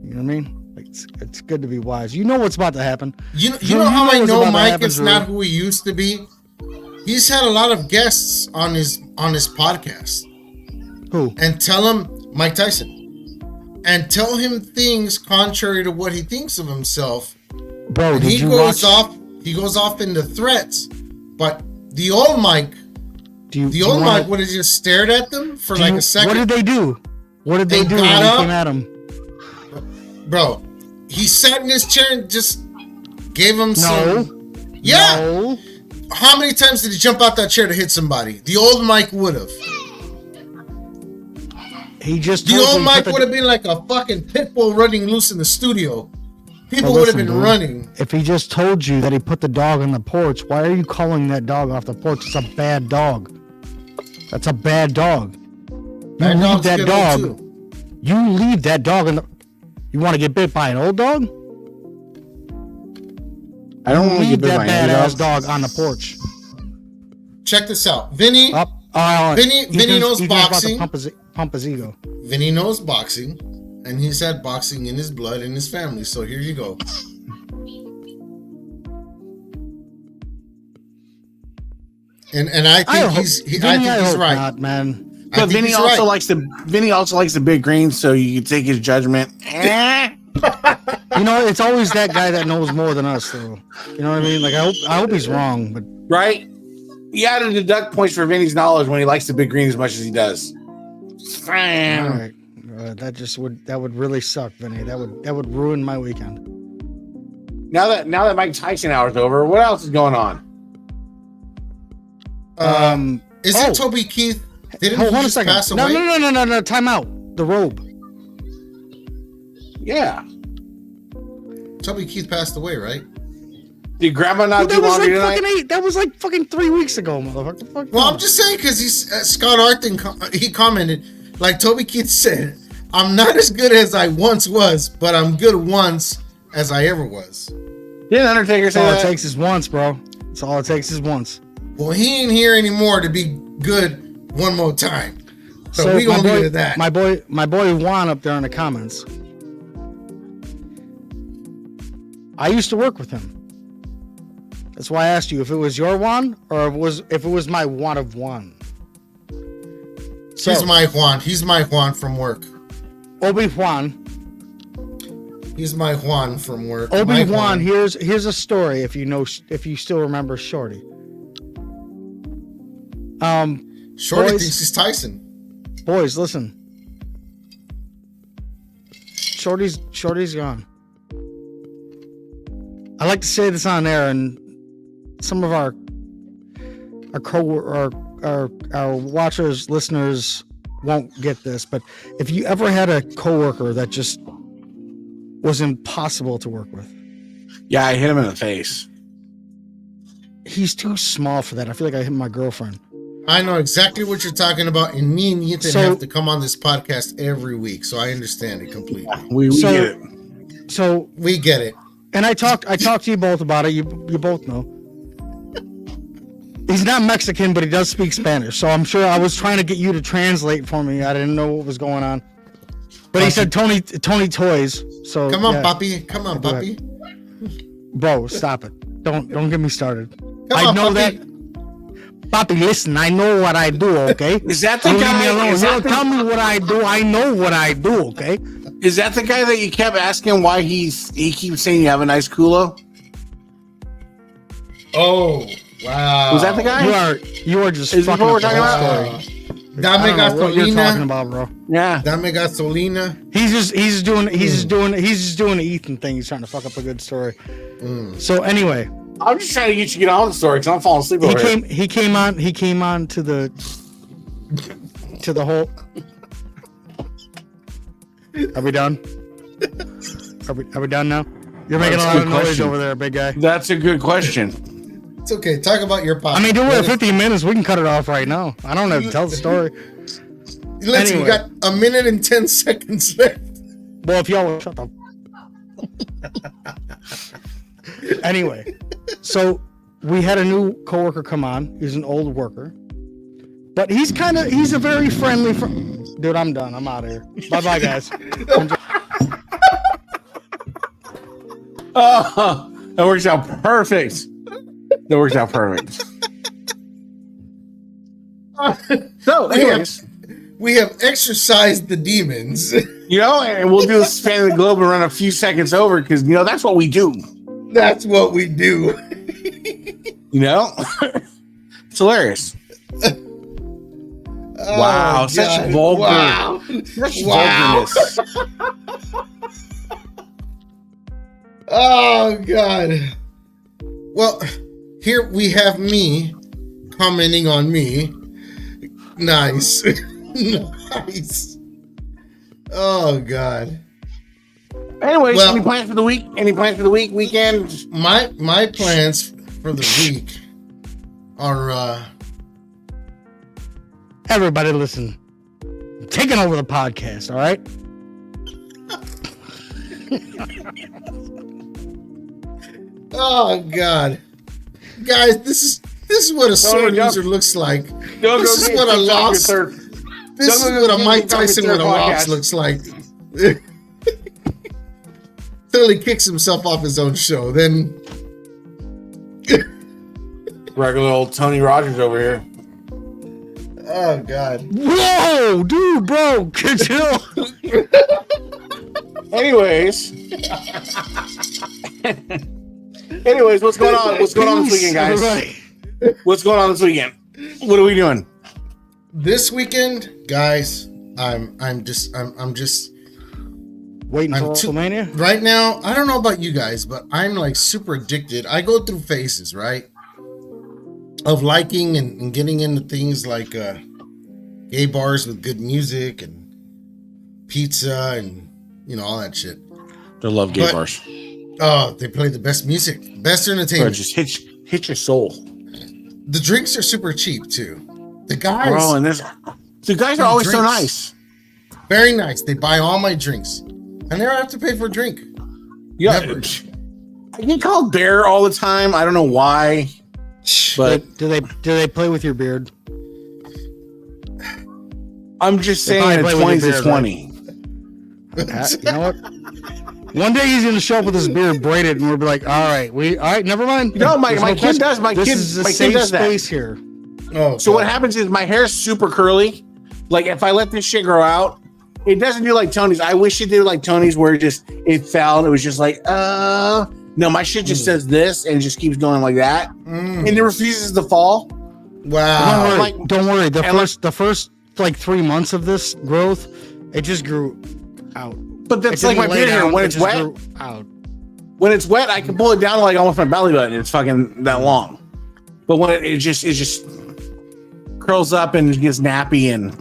You know what I mean? Like, it's good to be wise. You know what's about to happen. You Drew, know how I what's know about to Mike happen, is Drew. not who he used to be? He's had a lot of guests on his podcast Who? and tell him Mike Tyson and tell him things contrary to what he thinks of himself. Bro, And did he you goes watch? off into threats. But the old Mike would have just stared at them for like a second. What did they do? What did they They do when got they up. came at him? Bro, he sat in his chair and just gave him No. some. Yeah. No. How many times did he jump out that chair to hit somebody? The old Mike would have. He just The told you old he Mike put would have been like a fucking pit bull running loose in the studio. People Well, would have listen, been dude. running. If he just told you that he put the dog on the porch, why are you calling that dog off the porch? It's a bad dog. That's a bad dog. You That leave dog's that good dog. old too. You leave that dog in the. You want to get bit by an old dog? I don't want to Leave get bit that by any badass dog. dog on the porch. Check this out. Vinny Up. Vinny knows about boxing. to pump his ego. Vinny knows boxing, and he's had boxing in his blood in his family. So here you go. And I think he's right. not, man. I But think Vinny he's also right. likes the big green, so you can take his judgment. You know, it's always that guy that knows more than us, though. You know what I mean? Like, I hope he's wrong, but Right? You got to deduct points for Vinny's knowledge when he likes the big green as much as he does. all right. That would really suck, Vinny. That would ruin my weekend. Now that Mike Tyson hour's over, what else is going on? Isn't Toby Keith? Didn't Hold he on a just second. pass No, away? no. Time out. The robe. Yeah. Toby Keith passed away, right? Did Grandma not Dude, do that was laundry like tonight? fucking that was like fucking 3 weeks ago, motherfucker. The fuck? Well, I'm just saying because he's Scott Arthur. He commented like Toby Keith said, "I'm not as good as I once was, but I'm good once as I ever was." Didn't Undertaker That's say all that? it takes is once, bro. That's all it takes is once. Well, he ain't here anymore to be good one more time. So we gonna leave it at that. My boy Juan up there in the comments. I used to work with him. That's why I asked you if it was your Juan or if it was my Juan of Juan. So, He's my Juan. He's my Juan from work. Obi-Wan. He's my Juan from work. Obi-Wan, My Juan. here's a story if you still remember Shorty. Shorty boys- thinks he's Tyson. Boys, listen. Shorty's gone. I like to say this on air, and some of our watchers, listeners won't get this, but if you ever had a coworker that just was impossible to work with, Yeah, I hit him in the face. he's too small for that. I feel like I hit my girlfriend. I know exactly what you're talking about, and me and Ethan So- have to come on this podcast every week, so I understand it completely. We So- get it. So, We get it. and I talked to you both about it. You both know. He's not Mexican, but he does speak Spanish. So I'm sure I was trying to get you to translate for me. I didn't know what was going on. But he said Tony Toys. So Come on, yeah. Papi. Come on, Go ahead. Papi. Bro, stop it. Don't get me started. Come I on, know Papi. that. Papi, listen, I know what I do, okay? Is that the You leave guy? me alone. Is You that don't the- tell me what I do. I know what I do, okay? Is that the guy that you kept asking why he keeps saying you have a nice culo? Oh, wow. Was that the guy? You are just Is this fucking what we're up the talking whole about? story. I Dame don't know what you're talking gasolina. about, bro. Yeah. Dame gasolina. He's just doing the Ethan thing. He's trying to fuck up a good story. So anyway, I'm just trying to get you to get on with the story because I'm falling asleep over here. he came on to the whole. Are we done? Are we done now? You're making That's a a lot of good noise question. over there, big guy. That's a good question. It's okay. Talk about your pop. I mean, we're at 15 minutes. We can cut it off right now. I don't have to tell the story. Listen, anyway. you got a minute and 10 seconds left. Well, if y'all shut up. Anyway, so we had a new coworker come on. He's an old worker, but he's a very friendly. Dude, I'm done. I'm out of here. Bye, bye, guys. Oh, that works out perfect. That works out perfect. So, anyways, We have exercised the demons. and we'll do a span of the globe and run a few seconds over because that's what we do. That's what we do. It's hilarious. Wow, Oh, such God. vulgar, Wow. such Wow. vulgarness. Oh, God. Well, here we have me commenting on me. Nice. Nice. Oh, God. Anyways, Well- any plans for the week? Any plans for the weekend? My plans for the week are Everybody, listen. I'm taking over the podcast. All right. oh, God. Guys, this is what a sore jump. loser looks like. Don't This is what a loss. This is what a Mike Tyson with a loss podcast. looks like. Till he kicks himself off his own show. Then Regular old Tony Rogers over here. Oh God. Whoa, dude, bro, chill. Anyways. Anyways, what's going on? What's going on this weekend, guys? Everybody. What's going on this weekend? What are we doing? This weekend, guys, I'm just Waiting for I'm too- WrestleMania. right now. I don't know about you guys, but I'm like super addicted. I go through phases, right, of liking and getting into things like gay bars with good music and pizza and all that shit. I love gay But- bars. Oh, they play the best music, best Bro, entertainment. just hit your soul. The drinks are super cheap too. The guys, Bro, and the guys are always so Drinks. nice. very nice. They buy all my drinks. I never have to pay for a drink. Yeah. Never. I get called bear all the time. I don't know why, but Do they play with your beard? I'm just They saying probably the play with 20s your is beard, 20. You know what? One day he's gonna show up with his beard braided, and we'll be like, "All right, never mind." No, my There's kid question. does. My This kid- is a my kid safe does that. space here. Oh, So what God. happens is my hair is super curly. Like if I let this shit grow out, it doesn't do like Tony's. I wish it did like Tony's, where it fell and it was just like, no, my shit just says this and it just keeps going like that, and it refuses to fall. Wow. Don't worry. like- Don't worry. The and first like 3 months of this growth, it just grew out. But that's It like my didn't lay beard hair. down, When it it's just wet, grew out. when it's wet, I can pull it down to like almost my belly button. It's fucking that long. But when it just curls up and gets nappy and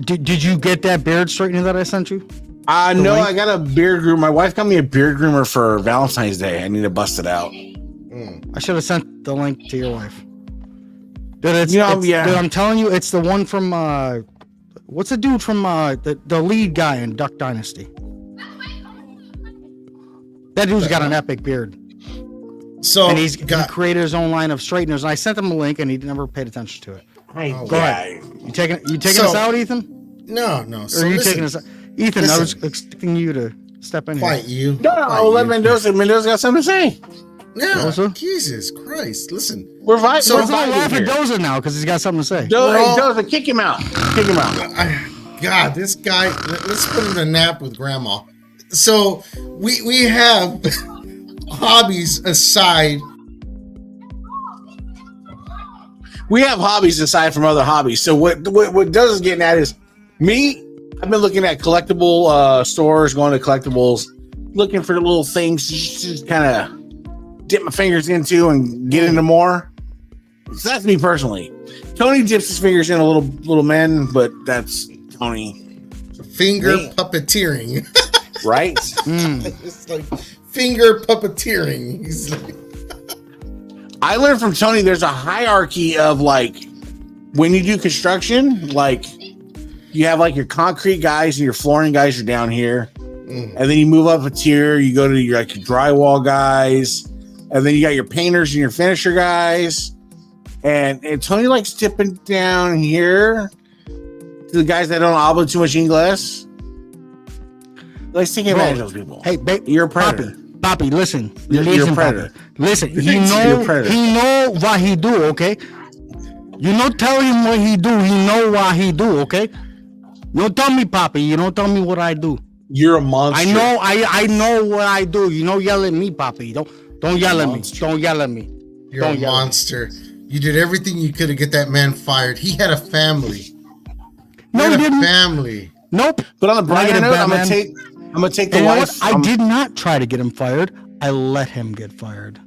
Did you get that beard straightener that I sent you? no, link? I got a beard groomer. My wife got me a beard groomer for Valentine's Day. I need to bust it out. I should have sent the link to your wife. Dude, it's, You know, it's- yeah. dude, I'm telling you, it's the one from what's the dude from the lead guy in Duck Dynasty? That dude's got an epic beard, So and he got created his own line of straighteners. And I sent him a link, and he never paid attention to it. Oh, Go ahead. You taking So- us out, Ethan? no. Or So are you listen, taking us out? Ethan, I was listen. expecting you to step in here. Fight you. No, Fight let you. Mendoza. Mendoza got something to say. Yeah. Mendoza? Jesus Christ. Listen. We're vibing. So we're Let's not laugh vibing at here. Doza now because he's got something to say. Hey, all- Doza, kick him out. Kick him out. God, this guy. Let's put him to nap with grandma. So we have hobbies aside. We have hobbies aside from other hobbies. So what Doza is getting at is me. I've been looking at collectible stores, going to collectibles, looking for little things to just kind of dip my fingers into and get into more. So that's me personally. Tony dips his fingers in a little men, but that's Tony, Finger Man. puppeteering. right? It's like finger puppeteering. He's like, I learned from Tony there's a hierarchy of like when you do construction, like you have like your concrete guys and your flooring guys are down here. And then you move up a tier, you go to your like your drywall guys, and then you got your painters and your finisher guys. And Tony likes dipping down here to the guys that don't abba too much English. He likes taking advantage of those people. Hey, You're a predator. Papi, listen. You're listen, a predator. Papi. Listen, he You're a know predator. he know what he do, okay? You don't tell him what he do. He know what he do, okay? You don't tell me, Papi. You don't tell me what I do. You're a monster. I know what I do. You know, yell at me, Papi. Don't yell at me. Monster. Don't yell at me. you're a Don't yell at me. monster. You did everything you could to get that man fired. He had a family. No, he he had a didn't. family. Nope. But on the brighter Negative, note, I'm Batman. gonna take the And you know wife. what? I did not try to get him fired. I let him get fired.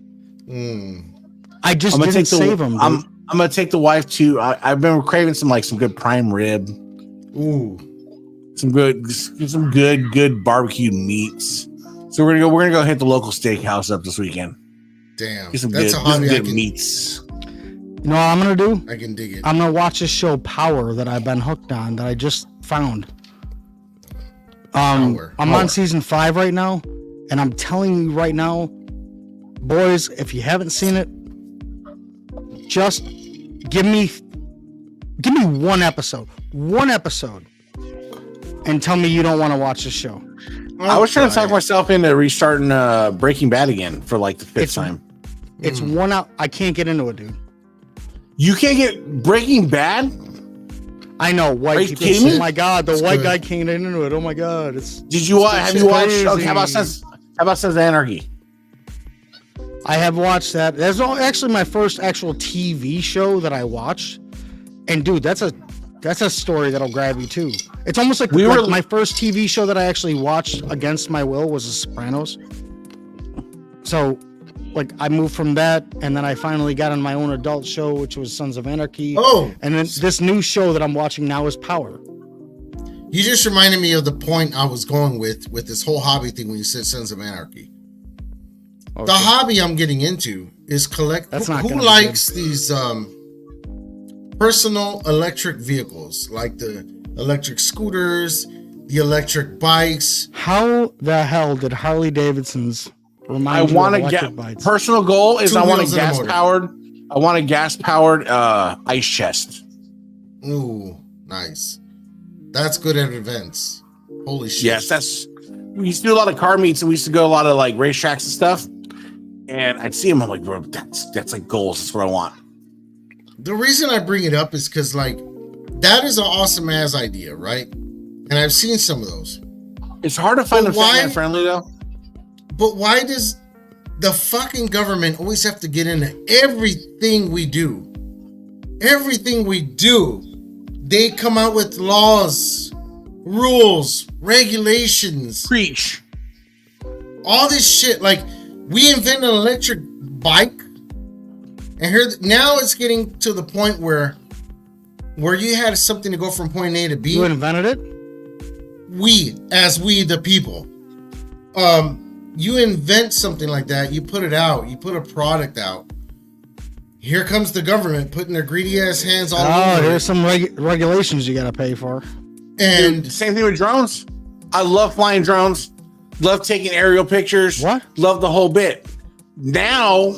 I just I'm gonna didn't take the. save him. Dude. I'm gonna take the wife to. I've been craving some good prime rib, Ooh. some good barbecued meats. So we're gonna go hit the local steakhouse up this weekend. Damn. Get some That's good, a hobby good meats. You know what I'm gonna do? I can dig it. I'm gonna watch this show Power that I've been hooked on that I just found. Power. I'm on season 5 right now, and I'm telling you right now, boys, if you haven't seen it, just give me one episode, and tell me you don't want to watch the show. I was trying to God. talk myself into restarting Breaking Bad again for like the fifth It's- time. It's 1 hour. I can't get into it, dude. You can't get Breaking Bad? I know Are white you people. kidding me? Oh my god, the It's white good. guy can't get into it. Oh my god, it's. Did you watch? Have you watched? Okay, how about Crazy. Sons of Anarchy? I have watched that. That's actually my first actual TV show that I watched. And dude, that's a story that'll grab you too. It's almost like, my first TV show that I actually watched against my will was The Sopranos. So, like, I moved from that, and then I finally got on my own adult show, which was Sons of Anarchy. Oh, And then this new show that I'm watching now is Power. you just reminded me of the point I was going with this whole hobby thing when you said Sons of Anarchy. Okay. The hobby I'm getting into is collect. That's not Who gonna be likes these personal electric vehicles, like the electric scooters, the electric bikes? How the hell did Harley Davidson's I remind you want of to electric get bikes? personal goal is Two I want wheels a and a gas motor. powered. I want a gas powered ice chest. Ooh, nice. That's good at events. Holy shit. Yes, we used to do a lot of car meets and we used to go a lot of like racetracks and stuff. And I'd see them, I'm like, bro, that's like goals. That's what I want. The reason I bring it up is because, like, that is an awesome ass idea, right? And I've seen some of those. It's hard to find But them why- family friendly though. But why does the fucking government always have to get into everything we do? Everything we do, they come out with laws, rules, regulations, Preach. all this shit. Like, we invent an electric bike, and here now it's getting to the point where you had something to go from point A to B. You invented it? We the people, you invent something like that, you put it out, you put a product out, here comes the government putting their greedy ass hands all Oh, over there's it. some regulations you gotta pay for. And Dude, same thing with drones. I love flying drones. Love taking aerial pictures. What? Love the whole bit. Now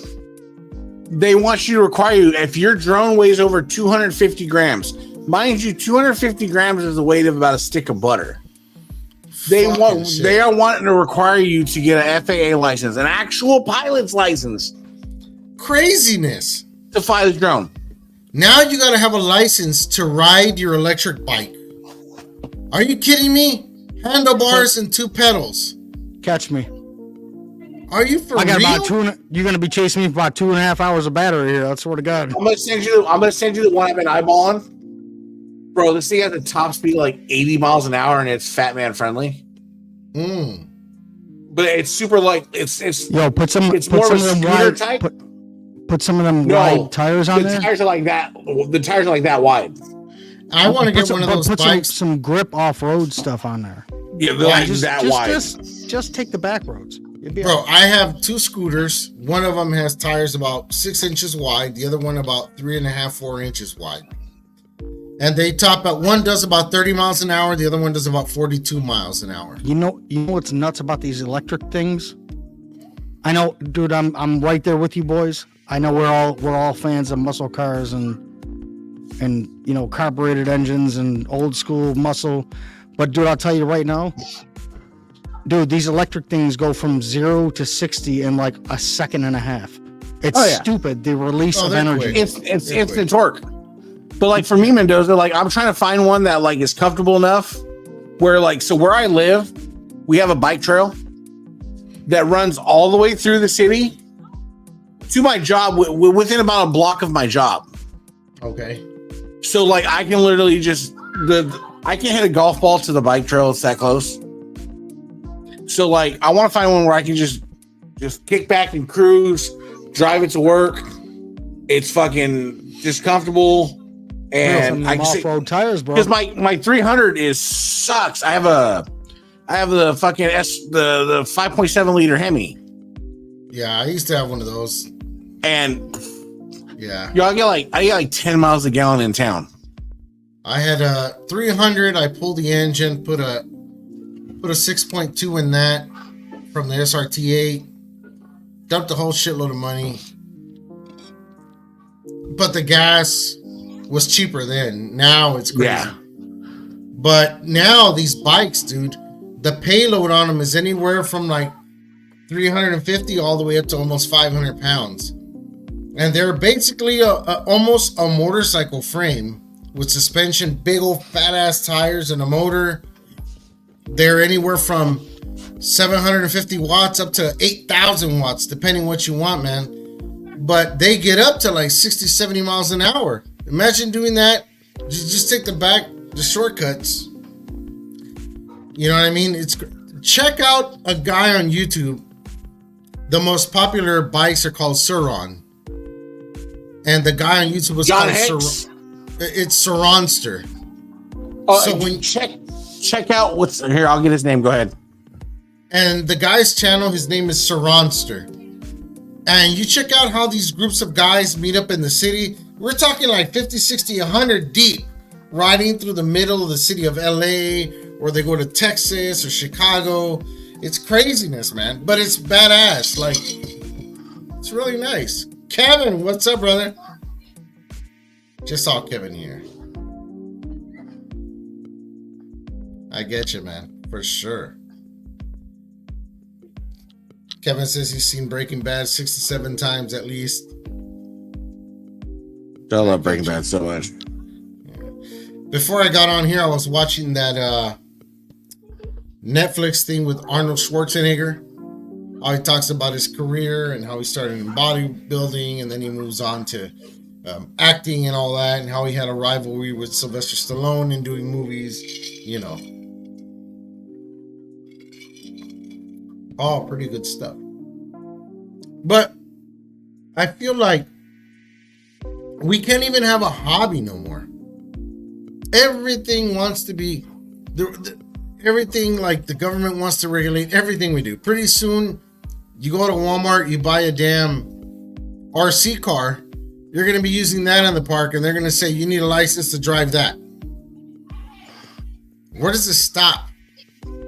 they want you to require you if your drone weighs over 250 grams. Mind you, 250 grams is the weight of about a stick of butter. They fucking shit. they are wanting to require you to get an FAA license, an actual pilot's license craziness. to fly the drone. Now you gotta have a license to ride your electric bike. Are you kidding me? Handlebars and two pedals. Catch me. Are you for I got real? about you're gonna be chasing me for about 2.5 hours of battery here. I swear to God. I'm gonna send you the one I've been eyeballing. Bro, this thing has a top speed of like 80 miles an hour and it's fat man friendly. Mm. But it's super light. It's Yo, put some more of a of them scooter wide, type. Put some of them No, wide tires on the there. tires are like that. The tires are like that wide. I want to Put get some- one of those put bikes. some grip off-road stuff on there. Yeah, they're like just, that just, wide. Just take the back roads. You'll be Bro, all right. I have two scooters. One of them has tires about 6 inches wide. The other one about 3.5, 4 inches wide. And they top out. One does about 30 miles an hour. The other one does about 42 miles an hour. You know what's nuts about these electric things? I know, dude. I'm right there with you, boys. I know we're all fans of muscle cars and you know, carbureted engines and old school muscle. But dude, I'll tell you right now, dude, these electric things go from 0 to 60 in like a second and a half. It's Oh, yeah. stupid. The release Oh, of they're energy. quick. It's They're instant torque. But like for me, Mendoza, like I'm trying to find one that like is comfortable enough where like so where I live, we have a bike trail that runs all the way through the city to my job within about a block of my job. Okay. So like I can literally just I can hit a golf ball to the bike trail. It's that close. So like I want to find one where I can just kick back and cruise, drive it to work. It's fucking just comfortable, and I can see off-road tires, bro. because my 300 sucks. I have the fucking the 5.7 liter Hemi, Yeah, I used to have one of those. and Yeah. I get like 10 miles a gallon in town. I had a 300. I pulled the engine, put a 6.2 in that from the SRT8. Dumped a whole shitload of money. But the gas was cheaper then. Now it's crazy. Yeah. But now these bikes, dude, the payload on them is anywhere from like 350 all the way up to almost 500 pounds. And they're basically almost a motorcycle frame with suspension, big old fat ass tires, and a motor. They're anywhere from 750 watts up to 8,000 watts, depending what you want, man. But they get up to like 60, 70 miles an hour. Imagine doing that. Just take the shortcuts. You know what I mean? Check out a guy on YouTube. The most popular bikes are called Sur-Ron. And the guy on YouTube was John called Hicks. It's Sur-Ronster. So when check out what's here, I'll get his name. Go ahead. And the guy's channel, his name is Sur-Ronster. And you check out how these groups of guys meet up in the city. We're talking like 50, 60, 100 deep, riding through the middle of the city of LA, or they go to Texas or Chicago. It's craziness, man. But it's badass. Like, it's really nice. Kevin, what's up, brother? Just saw Kevin here. I get you, man. For sure. Kevin says he's seen Breaking Bad 6 to 7 times at least. I love Breaking Bad so much. Before I got on here, I was watching that Netflix thing with Arnold Schwarzenegger. How he talks about his career and how he started in bodybuilding and then he moves on to acting and all that, and how he had a rivalry with Sylvester Stallone in doing movies, you know. All pretty good stuff. But I feel like we can't even have a hobby no more. Everything wants to be everything, like the government wants to regulate everything we do. Pretty soon you go to Walmart, you buy a damn RC car, you're going to be using that in the park, and they're going to say you need a license to drive that. Where does it stop?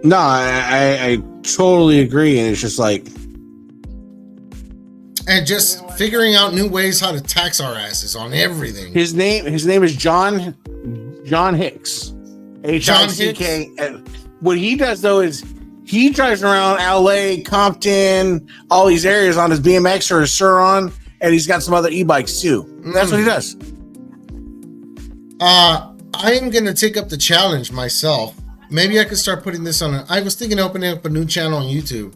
No, I totally agree, and it's just like, and just figuring out new ways how to tax our asses on everything. his name is John Hicks. Hick. What he does though is he drives around LA, Compton, all these areas on his BMX or his Sur-Ron, and he's got some other e-bikes too. That's what he does. I'm gonna take up the challenge myself. Maybe I could start putting this on. I was thinking of opening up a new channel on YouTube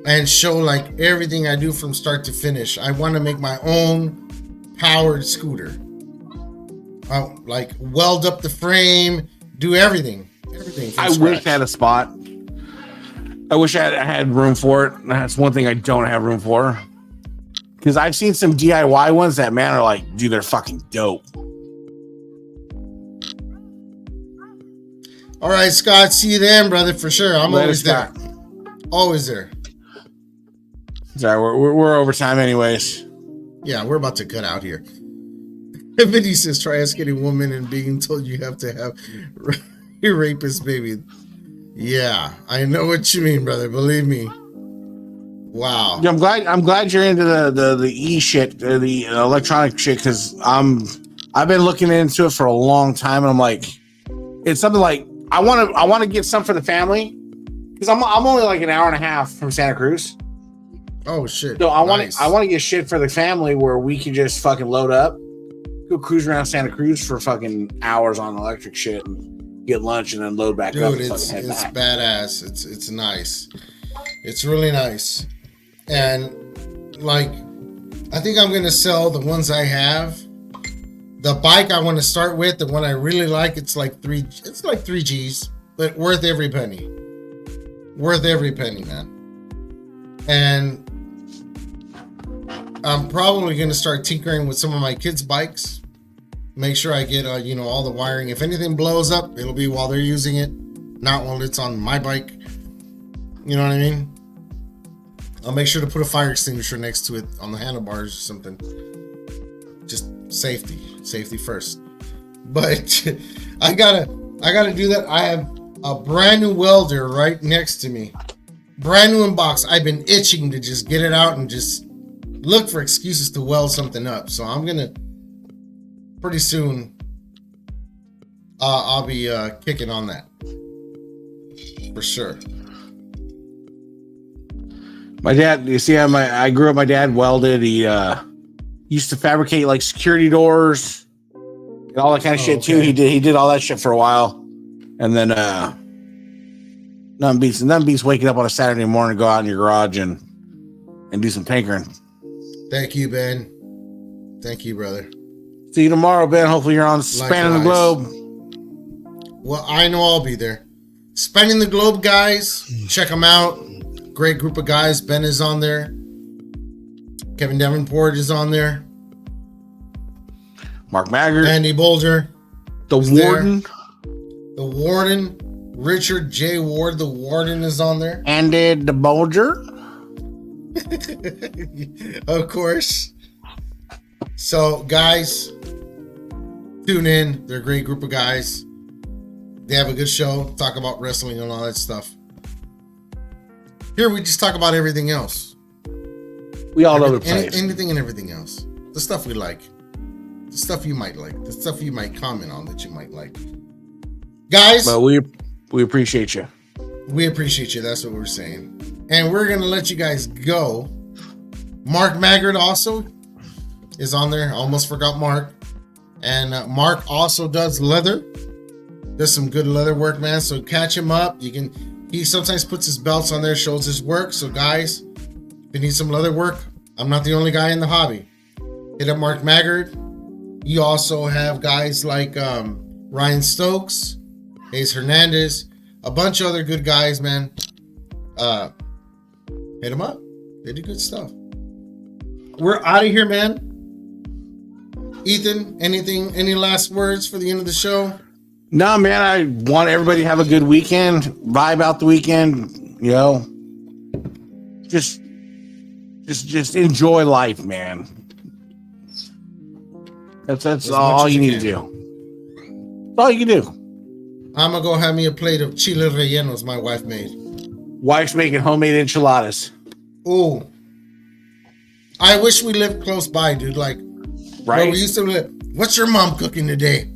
and show like everything I do from start to finish. I want to make my own powered scooter. Like weld up the frame, do everything. Everything. I wish I had a spot. I wish I had room for it. That's one thing I don't have room for. Because I've seen some DIY ones that, man, are like, dude, they're fucking dope. All right, Scott. See you then, brother, for sure. I'm always there. Always there. Sorry, we're over time anyways. Yeah, we're about to cut out here. Vinny says, try asking a woman and being told you have to have your rapist baby. Yeah, I know what you mean, brother. Believe me. Wow. Yeah, I'm glad you're into the e shit, the electronic shit, because I've been looking into it for a long time, and I'm like, it's something like I want to get some for the family, because I'm only like an hour and a half from Santa Cruz. Oh shit. So I want to get shit for the family where we can just fucking load up, go cruise around Santa Cruz for fucking hours on electric shit and get lunch and then load back up. Dude, it's badass. It's nice. It's really nice. And like, I think I'm gonna sell the ones I have. The bike I want to start with, the one I really like, it's like 3 G's, but worth every penny. Worth every penny, man. And I'm probably gonna start tinkering with some of my kids' bikes. Make sure I get all the wiring. If anything blows up, it'll be while they're using it, not while it's on my bike. You know what I mean? I'll make sure to put a fire extinguisher next to it on the handlebars or something. Just safety first. But I gotta do that. I have a brand new welder right next to me, brand new in box. I've been itching to just get it out and just look for excuses to weld something up. So I'm gonna pretty soon. I'll be kicking on that for sure. My dad, you see, I grew up. My dad welded. He used to fabricate like security doors and all that kind of shit too. okay. He did all that shit for a while, and then nothing beats waking up on a Saturday morning, go out in your garage and do some tinkering. Thank you, Ben. Thank you, brother. See you tomorrow, Ben. Hopefully you're on Spanning the Likewise. Globe. Well, I know I'll be there. Spanning the Globe, guys. Check them out. Great group of guys. Ben is on there. Kevin Davenport is on there. Mark Maggard, Andy Bolger. the is there. Warden, The Warden. Richard J. Ward, the Warden, is on there. Andy the Bulger. Of course. So, guys, tune in. They're a great group of guys. They have a good show. Talk about wrestling and all that stuff. Here we just talk about everything else. We all over the place. Anything and everything else. The stuff we like. The stuff you might like. The stuff you might comment on that you might like. Guys, But we appreciate you. we appreciate you. That's what we're saying. And we're going to let you guys go. Mark Maggard also is on there. I almost forgot Mark. And Mark also does leather. Does some good leather work, man. So catch him up. He sometimes puts his belts on there, shows his work. So guys, if you need some leather work, I'm not the only guy in the hobby. Hit up Mark Maggard. You also have guys like Ryan Stokes, Ace Hernandez, a bunch of other good guys, man. Hit them up. They do good stuff. We're out of here, man. Ethan, any last words for the end of the show? No, man, I want everybody to have a good weekend. Vibe out the weekend, you know. Just enjoy life, man. That's As all much as you you need to can. do. That's all you can do. I'm gonna go have me a plate of chile rellenos my wife made. Wife's making homemade enchiladas. Ooh. I wish we lived close by, dude. Like, where Right? we used to live. What's your mom cooking today?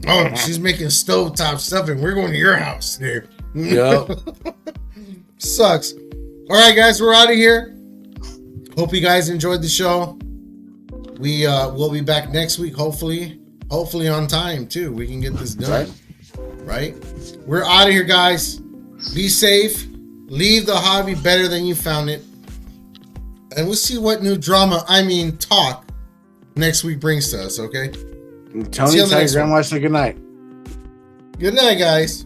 Oh, she's making stovetop stuff, and we're going to your house there. Yep. Sucks. All right, guys, we're out of here. Hope you guys enjoyed the show. We'll be back next week, hopefully on time too. We can get this done. Right? We're out of here, guys. Be safe. Leave the hobby better than you found it. And we'll see what new talk next week brings to us, okay? Tony, See you on the tell your next one. grandma I said good night. Good night, guys.